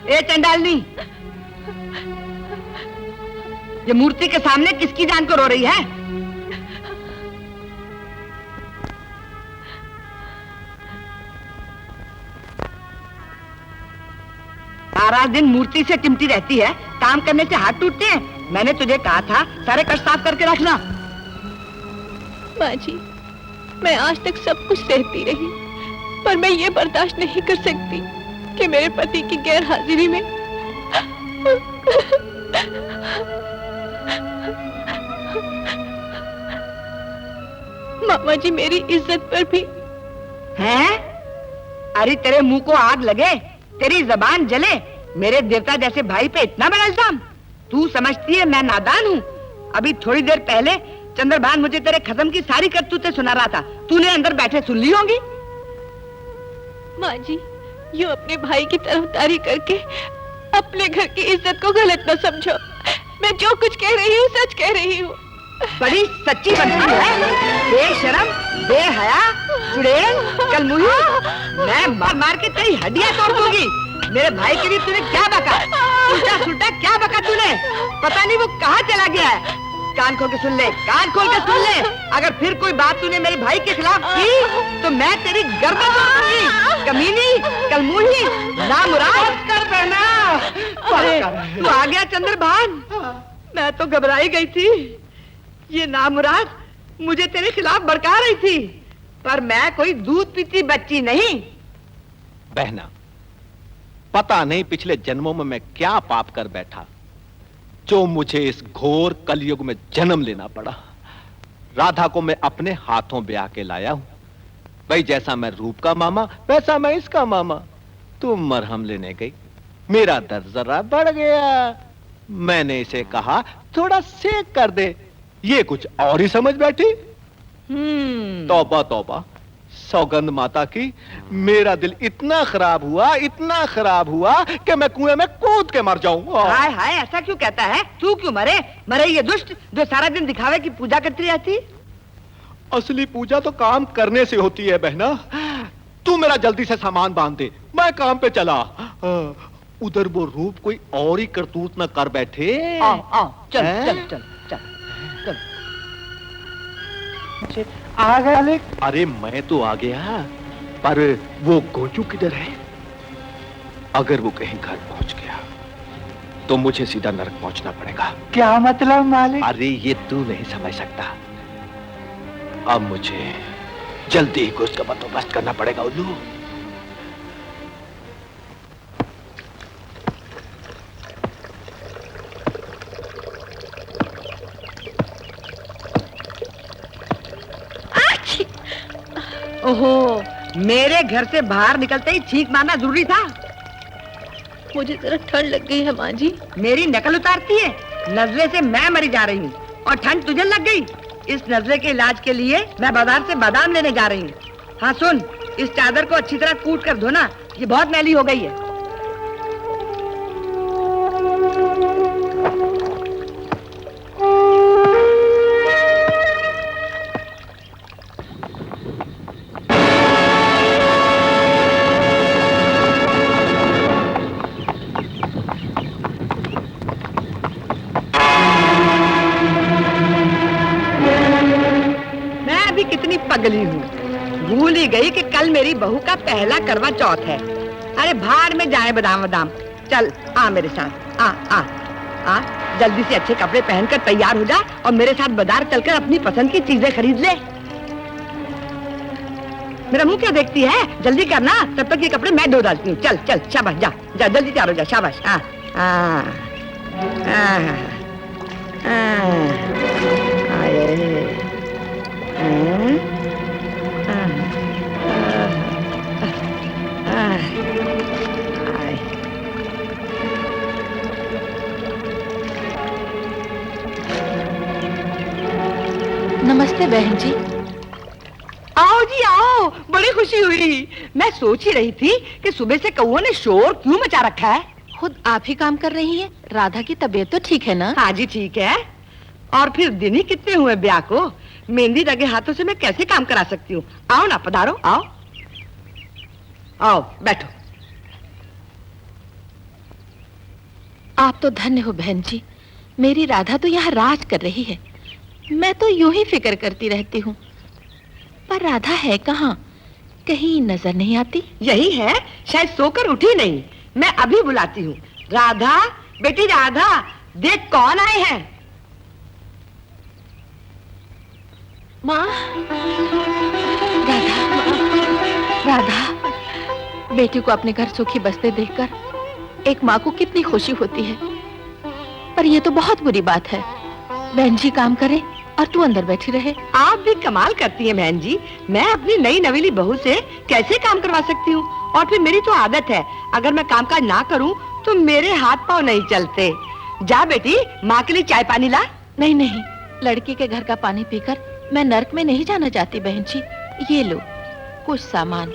ए चंडालनी, ये मूर्ति के सामने किसकी जान को रो रही है? सारा दिन मूर्ति से चिमटी रहती है, काम करने से हाथ टूटते हैं। मैंने तुझे कहा था सारे कष्ट साफ करके रखना। माँ जी, मैं आज तक सब कुछ सहती रही, पर मैं ये बर्दाश्त नहीं कर सकती कि मेरे पति की गैर हाजिरी में मामा जी मेरी इज्जत पर भी। हैं? अरे तेरे मुंह को आग लगे, तेरी जबान जले, मेरे देवता जैसे भाई पे इतना बड़ा इल्जाम। तू समझती है मैं नादान हूँ? अभी थोड़ी देर पहले चंद्रभान मुझे तेरे खत्म की सारी करतूतें सुना रहा था, तूने अंदर बैठे सुन ली होंगी। माँ जी, यूँ अपने भाई की तरफदारी करके अपने घर की इज्जत को गलत न समझो। मैं जो कुछ कह रही हूँ सच कह रही हूँ। बड़ी सच्ची बनती है, बेशरम, बेहया, चुड़ैल, कलमुही। मैं मार मार के तेरी हड्डियां तोड़ दूंगी। मेरे भाई के लिए तूने क्या बका? उल्टा सुल्टा क्या बका तूने? पता नहीं वो कहाँ चला गया है। कान खोल के सुन ले, कान खोल के सुन ले। अगर फिर कोई बात तूने मेरे भाई के खिलाफ की तो मैं तेरी गर्दन तोड़ दूंगी। कमीनी, कलमुही, नामुराद कर देना। तू आ गया चंद्रभान? मैं तो घबराई गई थी। ये नामुराद मुझे तेरे खिलाफ भड़का रही थी, पर मैं कोई दूध पीती बच्ची नहीं। बहना, पता नहीं पिछले जन्मों में मैं क्या पाप कर बैठा जो मुझे इस घोर कलयुग में जन्म लेना पड़ा। राधा को मैं अपने हाथों ब्याह के लाया हूं। भाई जैसा मैं रूप का मामा वैसा मैं इसका मामा। तुम मरहम लेने गई, मेरा दर्द जरा बढ़ गया। मैंने इसे कहा थोड़ा सेक कर दे, ये कुछ और ही समझ बैठी। तौबा तौबा, सौगंध माता की, मेरा दिल इतना खराब हुआ कि मैं कुएं में कूद के मर जाऊं। हाय हाय, ऐसा क्यों कहता है? तू क्यों मरे? मरे ये दुष्ट जो सारा दिन दिखावे की पूजा करती रहती। असली पूजा तो काम करने से होती है बहना। तू मेरा जल्दी से सामान बांध दे, मैं काम पे चला। उधर वो रूप कोई और ही करतूत न कर बैठे। आओ, चल। आ गए? अरे मैं तो आ गया, पर वो गोचू किधर है? अगर वो कहीं घर पहुंच गया तो मुझे सीधा नरक पहुंचना पड़ेगा। क्या मतलब मालिक? अरे ये तू नहीं समझ सकता। अब मुझे जल्दी ही उसका बंदोबस्त करना पड़ेगा। उल्लू, ओहो, मेरे घर से बाहर निकलते ही छींक मारना जरूरी था। मुझे जरा ठंड लग गई है माँ जी। मेरी नकल उतारती है? नजरे से मैं मरी जा रही हूँ और ठंड तुझे लग गई। इस नजरे के इलाज के लिए मैं बाजार से बादाम लेने जा रही हूँ। हाँ सुन, इस चादर को अच्छी तरह कूट कर धोना, ये बहुत मैली हो गई है। कितनी पगली हूँ, भूल ही गई कि कल मेरी बहू का पहला करवा चौथ है। अरे भाड़ में जाए बादाम बादाम। चल आ मेरे साथ, आ जल्दी से अच्छे कपड़े पहनकर तैयार हो जा और मेरे साथ बाजार चलकर अपनी पसंद की चीजें खरीद ले। मेरा मुंह क्या देखती है? जल्दी करना, तब तक ये कपड़े मैं धो डालती हूँ। चल चल, शाबाश, जा जा जल्दी तैयार हो जा, शाबाश। आए बहन जी। आओ जी आओ, बड़ी खुशी हुई। मैं सोच ही रही थी कि सुबह से कौओं ने शोर क्यों मचा रखा है। खुद आप ही काम कर रही हैं। राधा की तबीयत तो ठीक है ना? हाँ जी ठीक है। और फिर दिन ही कितने हुए ब्याह को, मेहंदी लगे हाथों से मैं कैसे काम करा सकती हूँ। आओ ना, पधारो, आओ आओ बैठो। आप तो धन्य हो बहन जी। मेरी राधा तो यहाँ राज कर रही है। मैं तो यूं ही फिक्र करती रहती हूँ, पर राधा है कहाँ? कहीं नजर नहीं आती। यही है, शायद सोकर उठी नहीं। मैं अभी बुलाती हूँ। राधा, बेटी राधा, देख कौन आए हैं। माँ, राधा, राधा। बेटी को अपने घर सुखी बसते देखकर एक माँ को कितनी खुशी होती है, पर यह तो बहुत बुरी बात है। बहन जी काम करे और तू अंदर बैठी रहे। आप भी कमाल करती हैं बहन जी। मैं अपनी नई नवेली बहू से कैसे काम करवा सकती हूँ? और फिर मेरी तो आदत है, अगर मैं कामकाज ना करूँ तो मेरे हाथ पाँव नहीं चलते। जा बेटी, माँ के लिए चाय पानी ला। नहीं नहीं, लड़की के घर का पानी पीकर मैं नर्क में नहीं जाना चाहती बहन जी। ये लो कुछ सामान,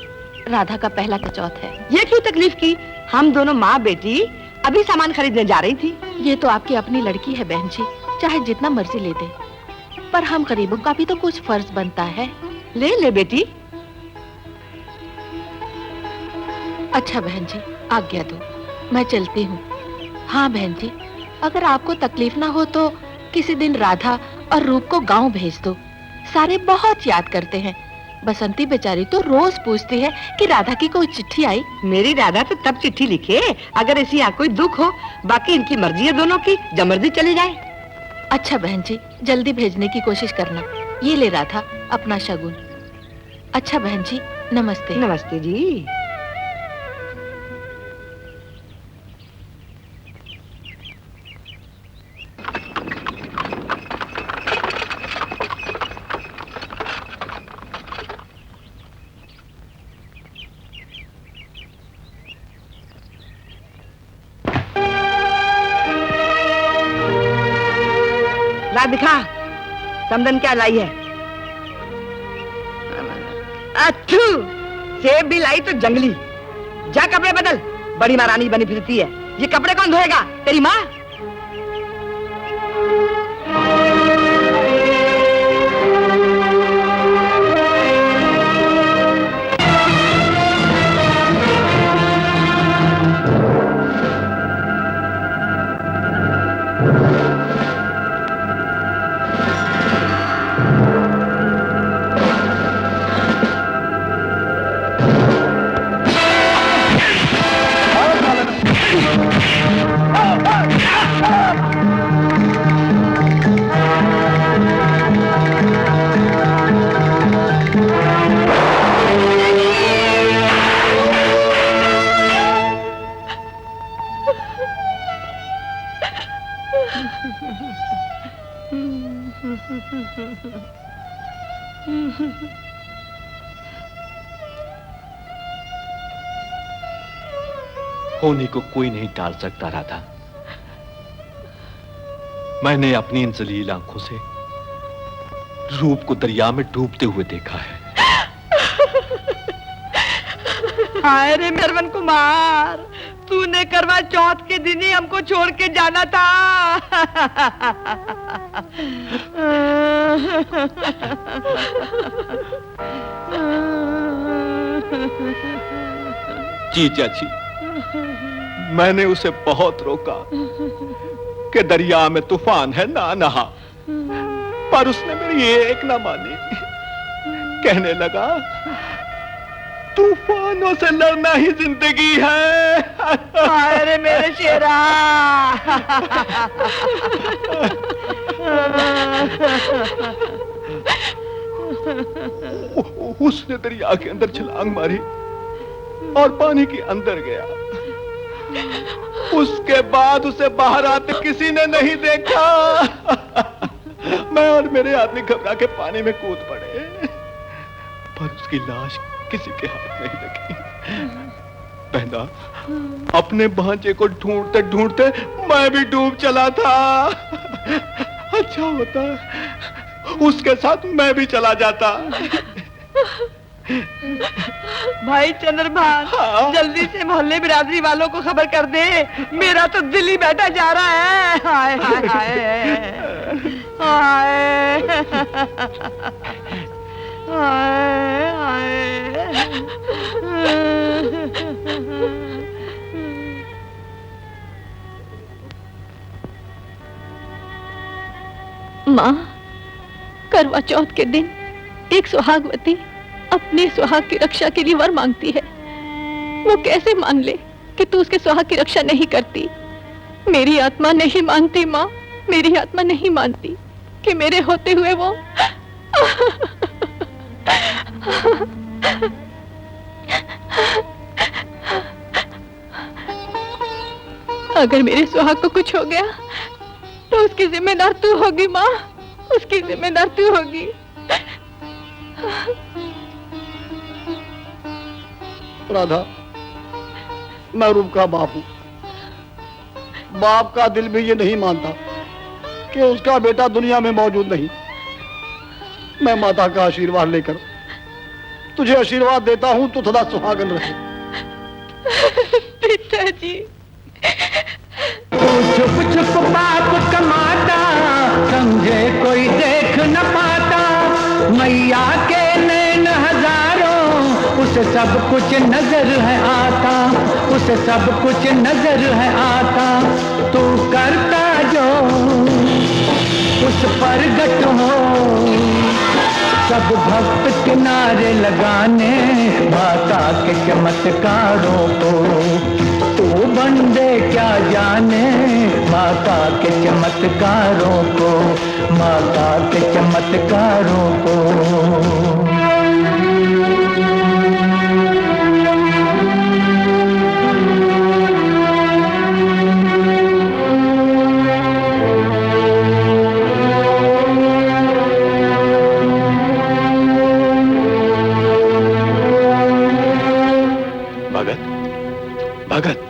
राधा का पहला कचौथ है। ये क्यों तकलीफ की? हम दोनों माँ बेटी अभी सामान खरीदने जा रही थी। ये तो आपकी अपनी लड़की है बहन जी, चाहे जितना मर्जी ले दे, पर हम गरीबों का भी तो कुछ फर्ज बनता है। ले ले बेटी। अच्छा बहन जी, आज्ञा दो, मैं चलती हूँ। हाँ बहन जी, अगर आपको तकलीफ ना हो तो किसी दिन राधा और रूप को गांव भेज दो। सारे बहुत याद करते हैं। बसंती बेचारी तो रोज पूछती है कि राधा की कोई चिट्ठी आई। मेरी राधा तो तब चिट्ठी लिखे अगर ऐसी यहाँ कोई दुख हो, बाकी इनकी मर्जी है दोनों की, जब मर्जी चले जाए। अच्छा बहन जी, जल्दी भेजने की कोशिश करना। ये ले राधा अपना शगुन। अच्छा बहन जी, नमस्ते। नमस्ते जी। ला दिखा, समदन क्या लाई है? अच्छू, सेब भी लाई तो जंगली। जा कपड़े बदल, बड़ी महारानी बनी फिरती है। ये कपड़े कौन धोएगा? तेरी माँ। होने को कोई नहीं टाल सकता राधा। मैंने अपनी इन जलील आंखों से रूप को दरिया में डूबते हुए देखा है। हाय रे मेरवन कुमार, तूने करवा चौथ के दिन ही हमको छोड़ के जाना था। जी चाची, मैंने उसे बहुत रोका कि दरिया में तूफान है, ना नहा, पर उसने मेरी एक ना मानी। कहने लगा तूफानों से लड़ना ही जिंदगी है। अरे मेरे शेरा। उसने दरिया के अंदर छलांग मारी और पानी के अंदर गया। उसके बाद उसे बाहर आते किसी ने नहीं देखा। मैं और मेरे आदमी घबरा के पानी में कूद पड़े, पर उसकी लाश किसी के हाथ नहीं लगी। बहना, अपने भांजे को ढूंढते ढूंढते मैं भी डूब चला था। अच्छा होता उसके साथ मैं भी चला जाता। भाई चंद्रभान, जल्दी से मोहल्ले बिरादरी वालों को खबर कर दे, मेरा तो दिल ही बैठा जा रहा है। हाय हाय हाय हाय हाय माँ, करवा चौथ के दिन एक सुहागवती अपने सुहाग की रक्षा के लिए वर मांगती है। वो कैसे मान ले कि तू उसके सुहाग की रक्षा नहीं करती? मेरी आत्मा नहीं मानती माँ, मेरी आत्मा नहीं मानती कि मेरे होते हुए वो अगर मेरे सुहाग को कुछ हो गया तो उसकी जिम्मेदार तू होगी माँ, उसकी जिम्मेदार तू होगी। राधा, मैं रूप का बाप हूं। बाप का दिल भी ये नहीं मानता कि उसका बेटा दुनिया में मौजूद नहीं। मैं माता का आशीर्वाद लेकर तुझे आशीर्वाद देता हूं, तू सदा सुहागन रहे। पिताजी। चुप चुप बाप कमाता, समझे कोई देख न पाता। मैया के नैन हजारों, उसे सब कुछ नजर है आता, उसे सब कुछ नजर है आता। तू करता जो उस पर गट हो, सब भक्त किनारे लगाने माता के चमत्कारों को। तू बंदे क्या जाने माता के चमत्कारों को, माता के चमत्कारों को। भगत,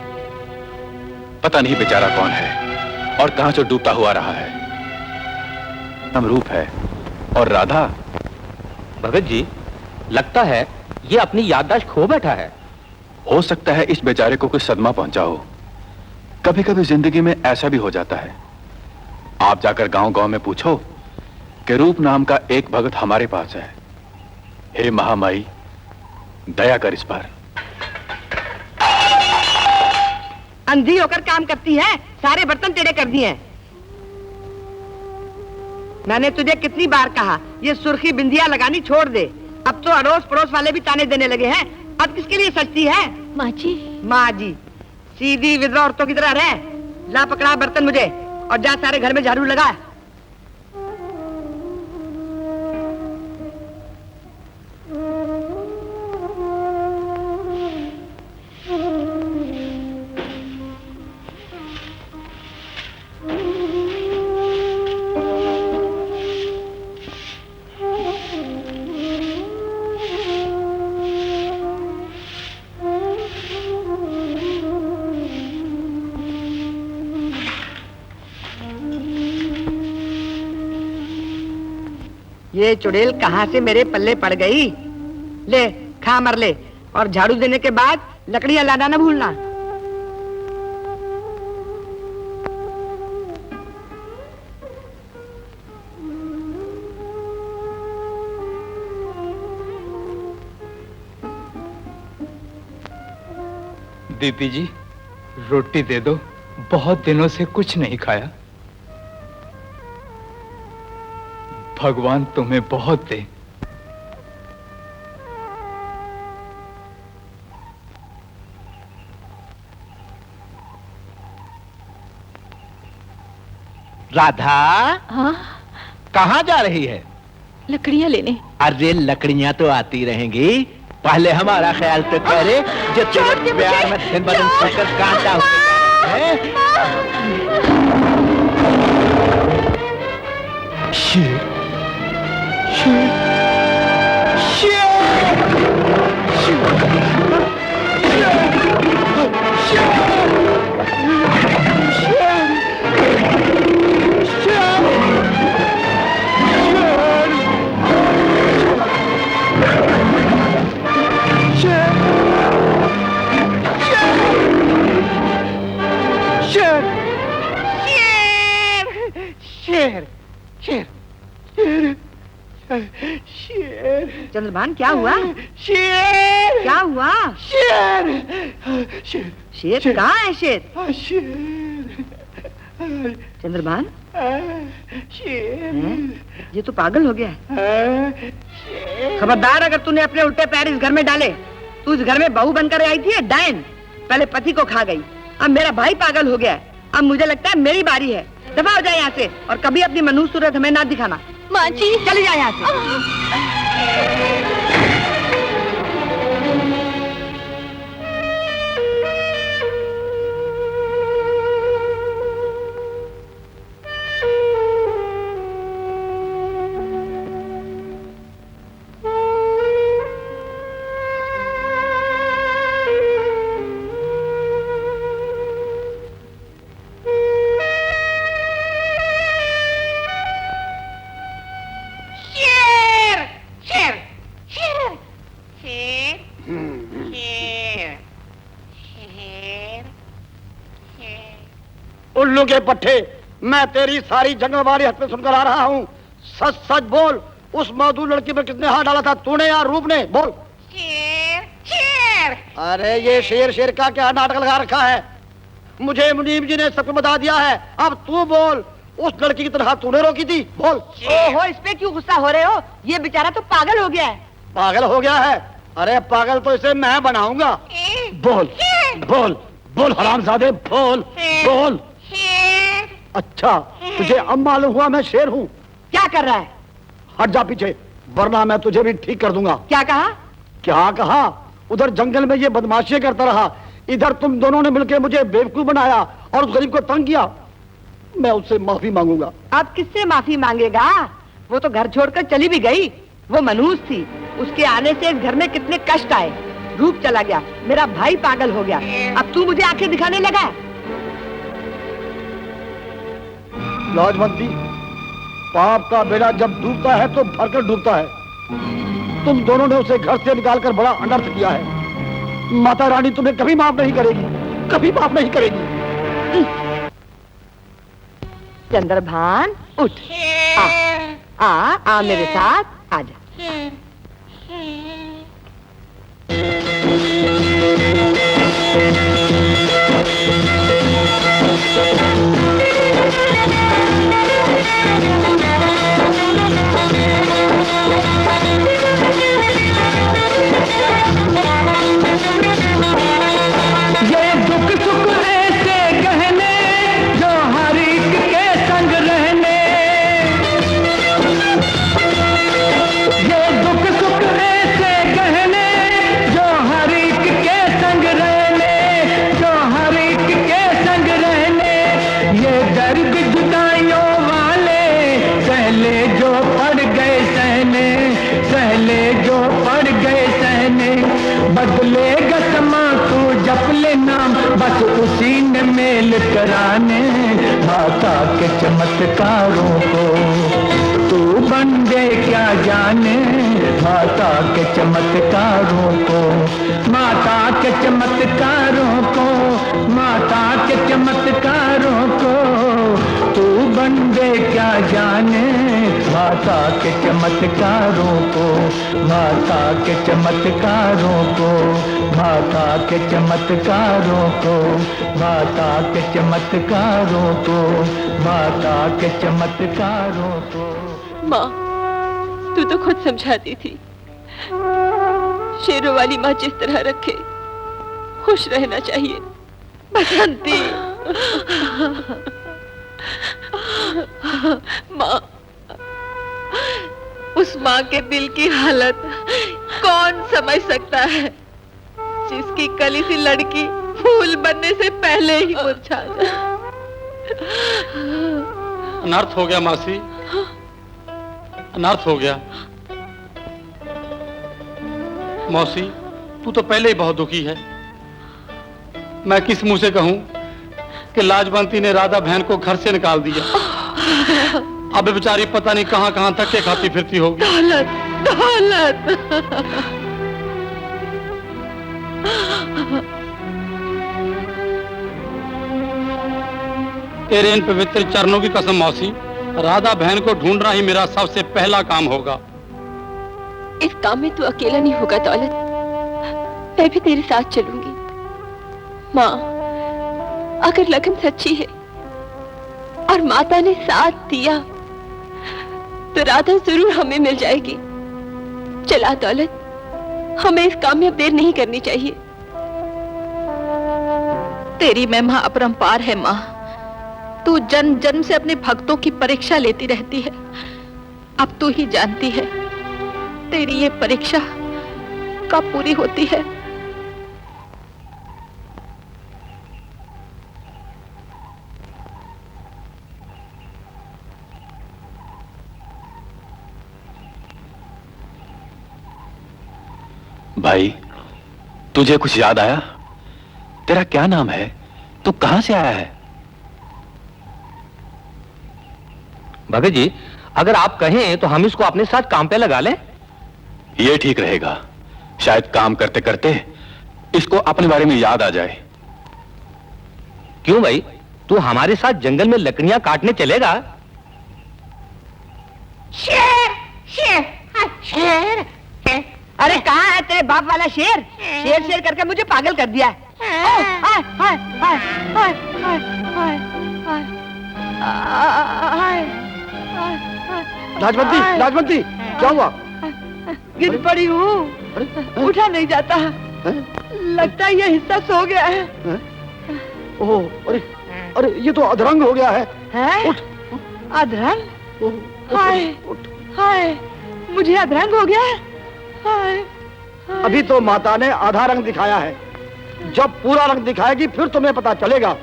पता नहीं बेचारा कौन है और कहां से डूबता हुआ रहा है। हम रूप है और राधा। भगत जी, लगता है ये अपनी याददाश्त खो बैठा है। हो सकता है इस बेचारे को कोई सदमा पहुंचा हो। कभी कभी जिंदगी में ऐसा भी हो जाता है। आप जाकर गांव गांव में पूछो कि रूप नाम का एक भगत हमारे पास है। हे महामाई, दया कर इस पर। अंधी होकर काम करती है, सारे बर्तन टेढ़े कर दिए हैं। मैंने तुझे कितनी बार कहा ये सुर्खी बिंदिया लगानी छोड़ दे। अब तो अड़ोस पड़ोस वाले भी ताने देने लगे हैं। अब किसके लिए सजती है? माँ जी। माँ जी, सीधी विधवा औरतों की तरह रह। ला पकड़ा बर्तन मुझे और जा सारे घर में झाड़ू लगा। ये चुड़ैल कहाँ से मेरे पल्ले पड़ गई? ले खा मर ले, और झाड़ू देने के बाद लकड़ियां लाना न भूलना। दीदी जी, रोटी दे दो, बहुत दिनों से कुछ नहीं खाया। भगवान तुम्हें बहुत दे। राधा। हाँ? कहाँ जा रही है? लकड़ियाँ लेने। अरे लकड़ियाँ तो आती रहेंगी, पहले हमारा ख्याल तो करे। जो तेरे प्यार में दिन ब दिन फुकर कांटा होता है। शेर, शेर, चंद्रभान क्या हुआ? शेर! क्या हुआ? शेर! शेर! शेर कहाँ है शेर? शेर! चंद्रभान शेर! ये तो पागल हो गया है। खबरदार अगर तूने अपने उल्टे पैर इस घर में डाले। तू इस घर में बहू बनकर आई थी डायन, पहले पति को खा गई, अब मेरा भाई पागल हो गया है। अब मुझे लगता है मेरी बारी है। दफा हो जाए यहाँ से और कभी अपनी मनुष्य सूरत हमें ना दिखाना। माँ जी चली जाए यहाँ से। उल्लू के पट्टे, मैं तेरी सारी जंगलवारी हद पे सुनकर आ रहा हूँ। सच सच बोल, उस मौजूद लड़की पर कितने हाथ डाला था तूने या रूप ने? बोल। शेर शेर। अरे ये शेर शेर का क्या नाटक लगा रखा है? मुझे मुनीम जी ने सबको बता दिया है। अब तू बोल, उस लड़की की तरह तूने रोकी थी? बोल। ओहो, इस पे क्यों गुस्सा हो रहे हो? ये बेचारा तो पागल हो गया है। पागल हो गया है? अरे पागल तो इसे मैं बनाऊंगा। बोल बोल बोल हरामजादे, बोल बोल। अच्छा, तुझे अब मालूम हुआ मैं शेर हूँ? क्या कर रहा है? हट जा पीछे, वरना मैं तुझे भी ठीक कर दूंगा। क्या कहा? क्या कहा? उधर जंगल में ये बदमाशी करता रहा, इधर तुम दोनों ने मिलकर मुझे बेवकूफ बनाया और उस गरीब को तंग किया। मैं उससे माफी मांगूंगा। अब किससे माफी मांगेगा? वो तो घर छोड़कर चली भी गई। वो मनहूस थी, उसके आने से इस घर में कितने कष्ट आए। रूप चला गया, मेरा भाई पागल हो गया, अब तू मुझे आंखें दिखाने लगा है। लाजवंती, पाप का बेड़ा जब डूबता है तो भरकर डूबता है। तुम दोनों ने उसे घर से निकालकर बड़ा अनर्थ किया है। माता रानी तुम्हें कभी माफ नहीं करेगी, कभी माफ नहीं करेगी। चंद्रभान उठ, आ मेरे साथ आजा। ये दुख सुख ऐसे कहने जो हर एक के संग रहने, ये दुख सुख ऐसे कहने जो हर एक के संग रहने, जो हर एक के संग रहने। ये दर्द जुदाइयों वाले सहले जो पड़ गए सहने, सहले जो पड़ गए सहने। बदलेगा समा तू जप ले नाम, बस उसी ने मेल कराने। माता के चमत्कारों को तू बंदे क्या जाने, माता के चमत्कारों को, माता के चमत्कारों को, माता के चमत्कारों को तू बंदे क्या जाने। माता के चमत्कारों को, माता के चमत्कारों को, माता के चमत्कारों को, माता के चमत्कारों को, माता के चमत्कारों को। माँ, तू तो खुद समझाती थी, शेरों वाली माँ जिस तरह रखे खुश रहना चाहिए। बसंती, माँ, उस माँ के दिल की हालत कौन समझ सकता है, जिसकी कली सी लड़की फूल बनने से पहले ही मुरझा जाए। अनर्थ हो गया मासी, अनर्थ हो गया। मौसी, तू तो पहले ही बहुत दुखी है। मैं किस मुंह से कहूं कि लाजवंती ने राधा बहन को घर से निकाल दिया। अब बेचारी पता नहीं कहां कहां धक्के खाती फिरती होगी। दौलत, दौलत। तेरे इन पवित्र चरणों की कसम मौसी, राधा बहन को ढूंढना ही मेरा सबसे पहला काम होगा। इस काम में तू अकेला नहीं होगा दौलत, मैं भी तेरे साथ चलूंगी। माँ, अगर लगन सच्ची है और माता ने साथ दिया तो राधा जरूर हमें मिल जाएगी। चला दौलत, हमें इस काम में अब देर नहीं करनी चाहिए। तेरी महिमा अपरंपार है माँ। तू जन्म जन्म से अपने भक्तों की परीक्षा लेती रहती है। अब तू ही जानती है तेरी ये परीक्षा कब पूरी होती है। भाई, तुझे कुछ याद आया? तेरा क्या नाम है? तू कहां से आया है? भगत जी, अगर आप कहें तो हम इसको अपने साथ काम पे लगा लें। ये ठीक रहेगा। शायद काम करते करते इसको अपने बारे में याद आ जाए। क्यों भाई, तू हमारे साथ जंगल में लकड़ियां काटने चलेगा? शेर शेर शेर। अरे कहाँ है तेरे बाप वाला शेर? शेर शेर करके मुझे पागल कर दिया है। हाय हाय हाय हाय हाय हाय हाय। लाजवंती, लाजवंती, क्या हुआ? गिर पड़ी हूँ, उठा नहीं जाता। लगता है ये हिस्सा सो गया है। ओह, अरे अरे, ये तो अधरंग हो गया है। हैं? उठ। अधरंग? हाय हाय, मुझे अधरंग हो गया है। हाय हाय। अभी तो माता ने आधा रंग दिखाया है, जब पूरा रंग दिखाएगी फिर तुम्हें पता चलेगा।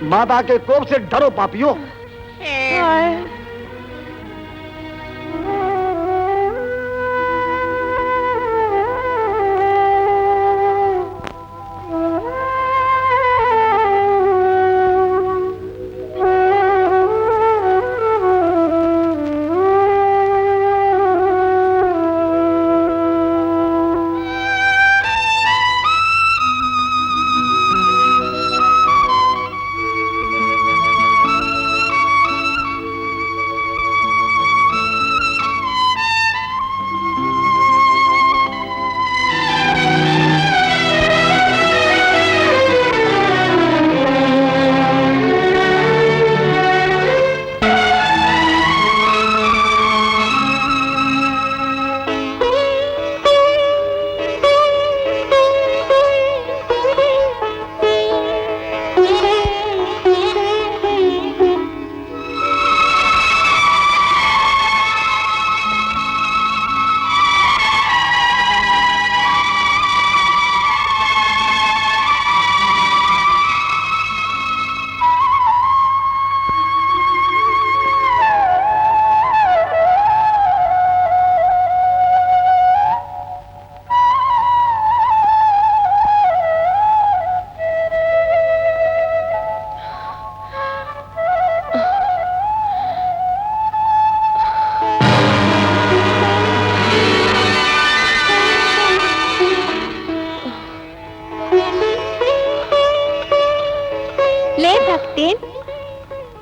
माता के कोप से डरो पापियों। हाय।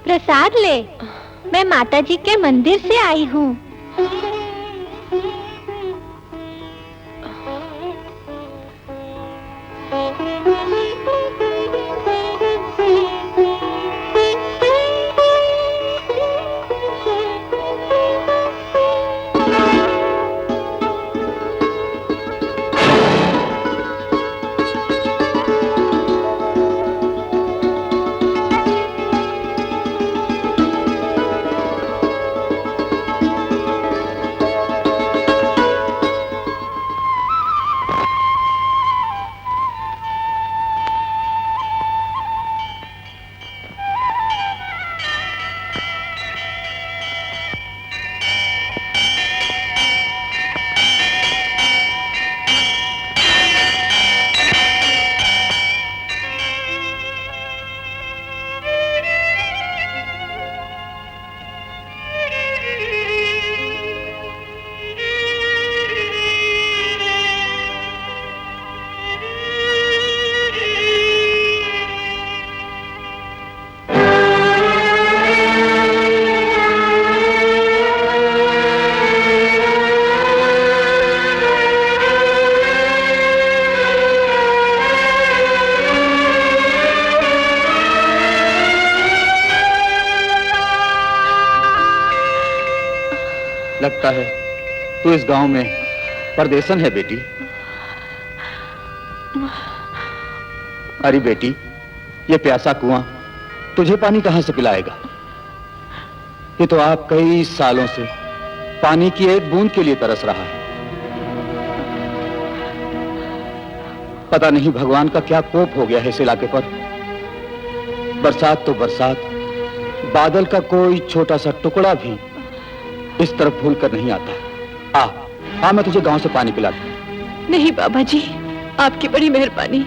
प्रसाद ले, मैं माता जी के मंदिर से आई हूँ। लगता है तू इस गांव में परदेसन है बेटी। अरे बेटी, ये प्यासा कुआं तुझे पानी कहां से पिलाएगा? ये तो आप कई सालों से पानी की एक बूंद के लिए तरस रहा है। पता नहीं भगवान का क्या कोप हो गया है इस इलाके पर। बरसात तो बरसात, बादल का कोई छोटा सा टुकड़ा भी इस तरफ भूल कर नहीं आता। आ मैं तुझे गांव से पानी पिलाता हूं। नहीं बाबा जी, आपकी बड़ी मेहरबानी।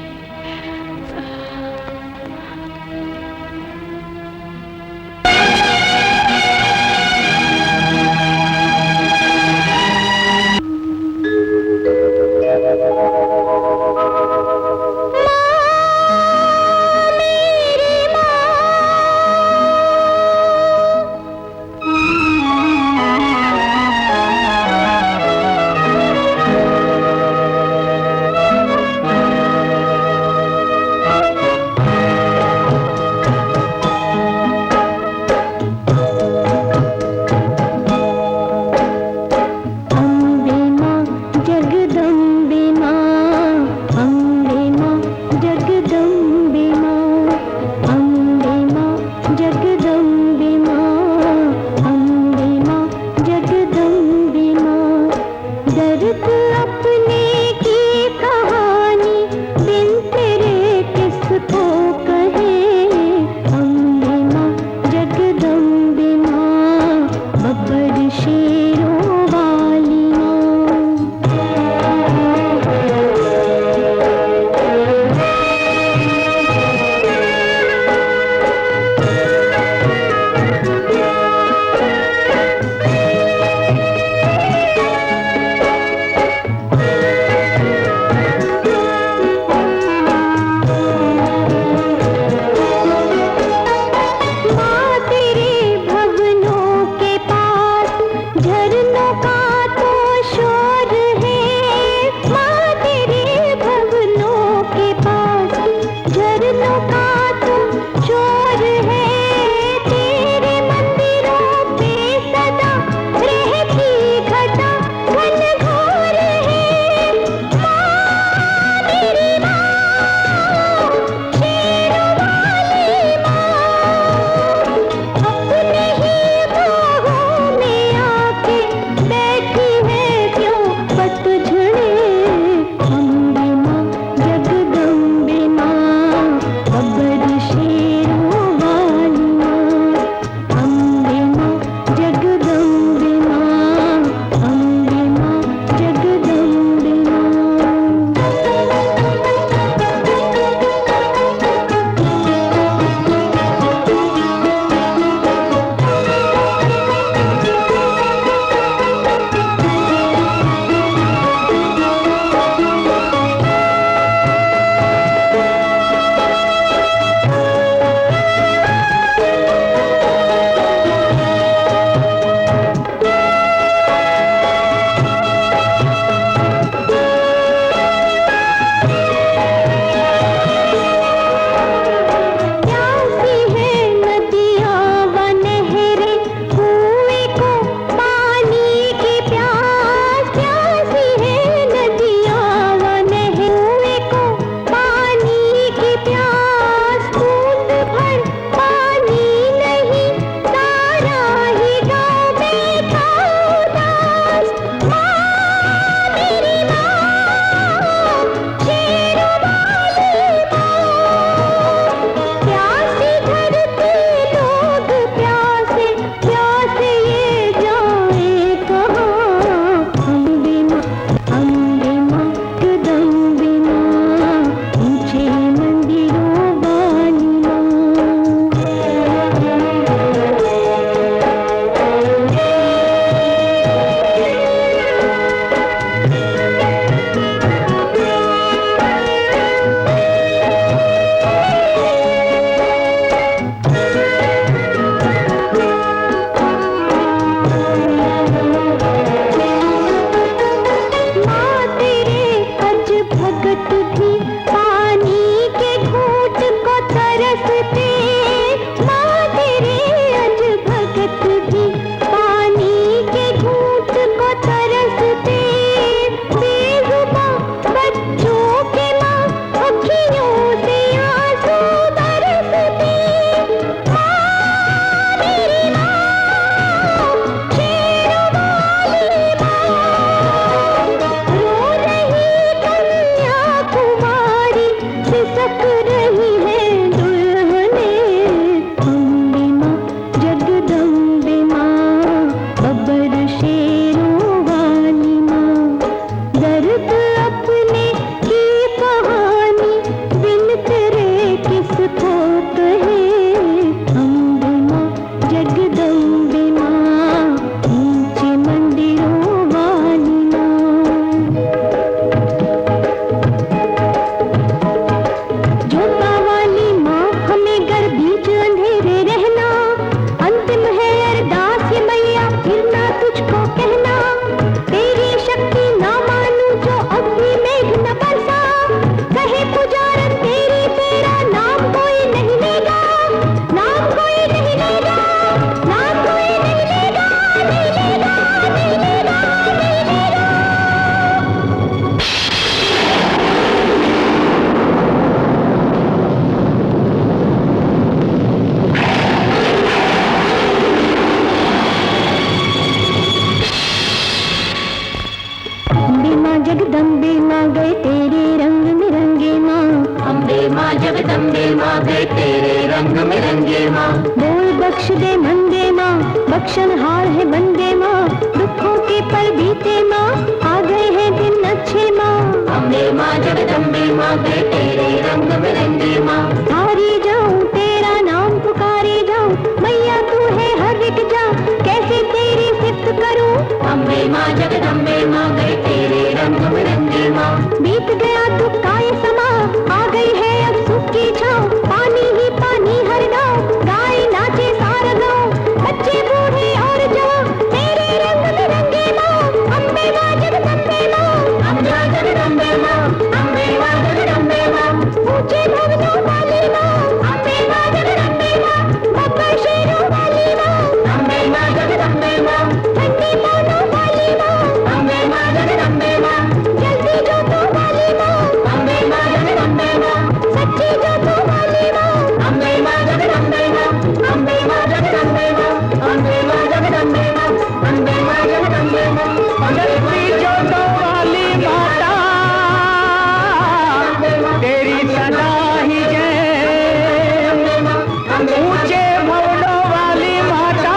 माँ तेरे अज भगत भी पानी के घूंट सक रही है दुल्हने, अम्बे माँ जगदम्बे माँ, बब्बर शेरों वाली माँ, दर्द अपने की कहानी बिन तेरे किसको कहे, अम्बे माँ जगदम्बे माँ, ऊंचे मंदिरों वाली माँ। जोता वाली माँ हमें घर बीच अंधेरे रहना, अंतिम है अरदास ये मैया फिर ना तुझको कहना, तेरी शक्ति ना मानूं जो अब भी मेघ न बरसा, कहे पुजारन तेरी तेरा नाम कोई नहीं लेगा, नाम कोई नहीं लेगा, नाम कोई नहीं लेगा, नहीं लेगा, नहीं लेगा, नहीं लेगा। अम्बे माँ जगदम्बे माँ गए तेरे रंग बिरंगे माँ, अम्बे माँ जगदम्बे माँ गए तेरे रंग बिरंगे माँ, बोल बख्श दे मंदे माँ, बख्शनहार है बंदे माँ, दुखों के पल बीते माँ, आ गए हैं दिन अच्छे माँ, अम्बे माँ जगदम्बे माँ गए तेरे रंग बिरंगे माँ, हारी जाऊं तेरा नाम पुकारे जाऊं, मैया तू है हर एक जा, कैसे तेरी सिफ्त करूं, अम्बे माँ जगदम्बे माँ गए तेरे रंग बिरंगे माँ, बीत गया दुख का ये समा, आ गई है अब सुख की छाँव, पानी ही पानी हर गाँव, गाय नाचे सारा गाँव, बच्चे बूढ़े और जवान, तेरे रंग बिरंगे माँ, अम्बे माँ जगदम्बे माँ, अम्बे माँ जगदम्बे माँ, अम्बे माँ जगदम्बे माँ, ऊंचे भवनों वाली माँ, अम्बे माँ जगदम्बे माँ, बब्बर शेरों वाली माँ, अम्बे माँ जगदम्बे माँ, ठंडी पौधों वाली माँ, अम्बे माँ जगदम्बे माँ, जल्दी जोतों वाली माँ, अम्बे माँ जगदम्बे माँ, सच्ची जोतों वाली माँ, अम्बे माँ जगदम्बे माँ, अम्बे माँ जगदम्बे माँ, अम्बे माँ जगदम्बे माँ, अम्बे माँ जगदम्बे माँ, जल्दी जोतों वाली माता तेरी सदा ही जय, ऊंचे भवनों वाली माता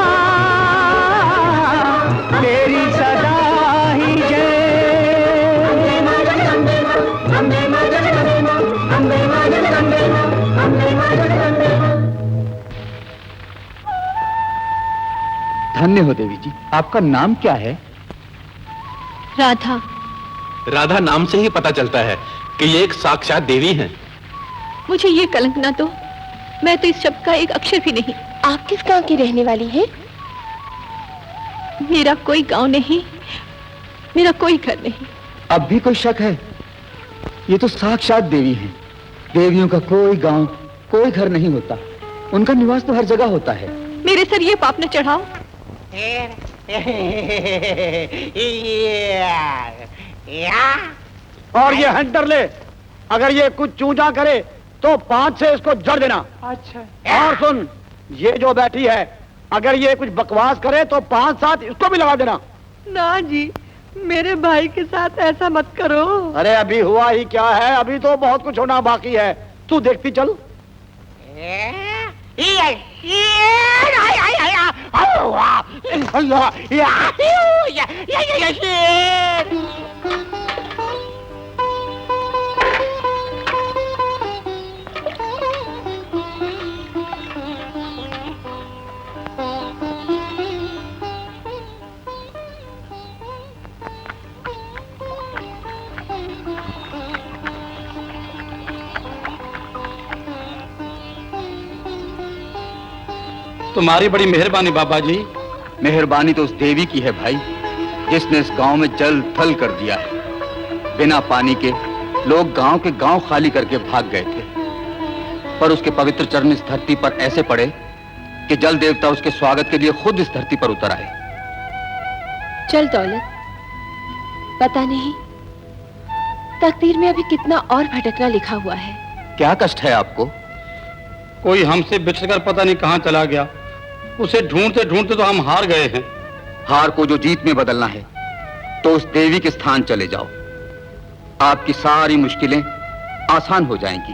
तेरी सदा ही जय। अम्बे माँ जगदम्बे माँ, अम्बे माँ जगदम्बे माँ, अम्बे माँ जगदम्बे माँ, अम्बे माँ जगदम्बे माँ। धन्य हो देवी जी। आपका नाम क्या है? राधा। राधा नाम से ही पता चलता है कि ये एक साक्षात देवी हैं। मुझे ये कलंक ना दो, मैं तो इस शब्द का एक अक्षर भी नहीं। आप किस गांव की रहने वाली हैं? मेरा कोई गांव नहीं, मेरा कोई घर नहीं। अब भी कोई शक है? ये तो साक्षात देवी हैं। देवियों का कोई गांव, कोई घर नहीं होता, उनका निवास तो हर जगह होता है। मेरे सर ये पाप न चढ़ाओ। और ये हंटर ले, अगर ये कुछ चूजा करे तो 5 से इसको जड़ देना। अच्छा। और सुन, ये जो बैठी है, अगर ये कुछ बकवास करे तो 5-7 इसको भी लगा देना। ना जी, मेरे भाई के साथ ऐसा मत करो। अरे अभी हुआ ही क्या है, अभी तो बहुत कुछ होना बाकी है, तू देखती चल। तुम्हारी बड़ी मेहरबानी बाबा जी। मेहरबानी तो उस देवी की है भाई, जिसने इस गांव में जल थल कर दिया है। बिना पानी के लोग गांव के गांव खाली करके भाग गए थे, पर उसके पवित्र चरण इस धरती पर ऐसे पड़े कि जल देवता उसके स्वागत के लिए खुद इस धरती पर उतर आए। चल दौलत, पता नहीं तकदीर में अभी कितना और भटकना लिखा हुआ है। क्या कष्ट है आपको? कोई हमसे बिछड़कर पता नहीं कहां चला गया। उसे ढूंढते ढूंढते तो हम हार गए हैं। हार को जो जीत में बदलना है तो उस देवी के स्थान चले जाओ, आपकी सारी मुश्किलें आसान हो जाएंगी।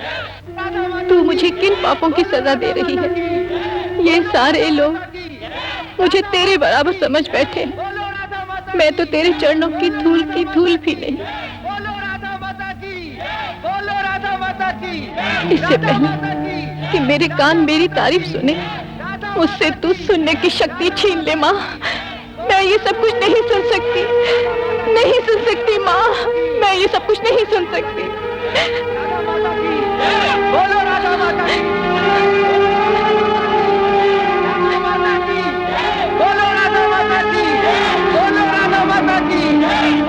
किन पापों की सजा दे रही है। ये सारे लोग मुझे तेरे बराबर समझ बैठे हैं। मैं तो तेरे चरणों की धूल भी नहीं। इससे पहले कि मेरे कान मेरी तारीफ सुने, मुझसे तू सुनने की शक्ति छीन ले माँ। मैं ये सब कुछ नहीं सुन सकती, नहीं सुन सकती माँ। मैं ये सब कुछ नहीं सुन सकती। बोलो राधा माता की, बोलो राधा माता की, बोलो राधा माता की।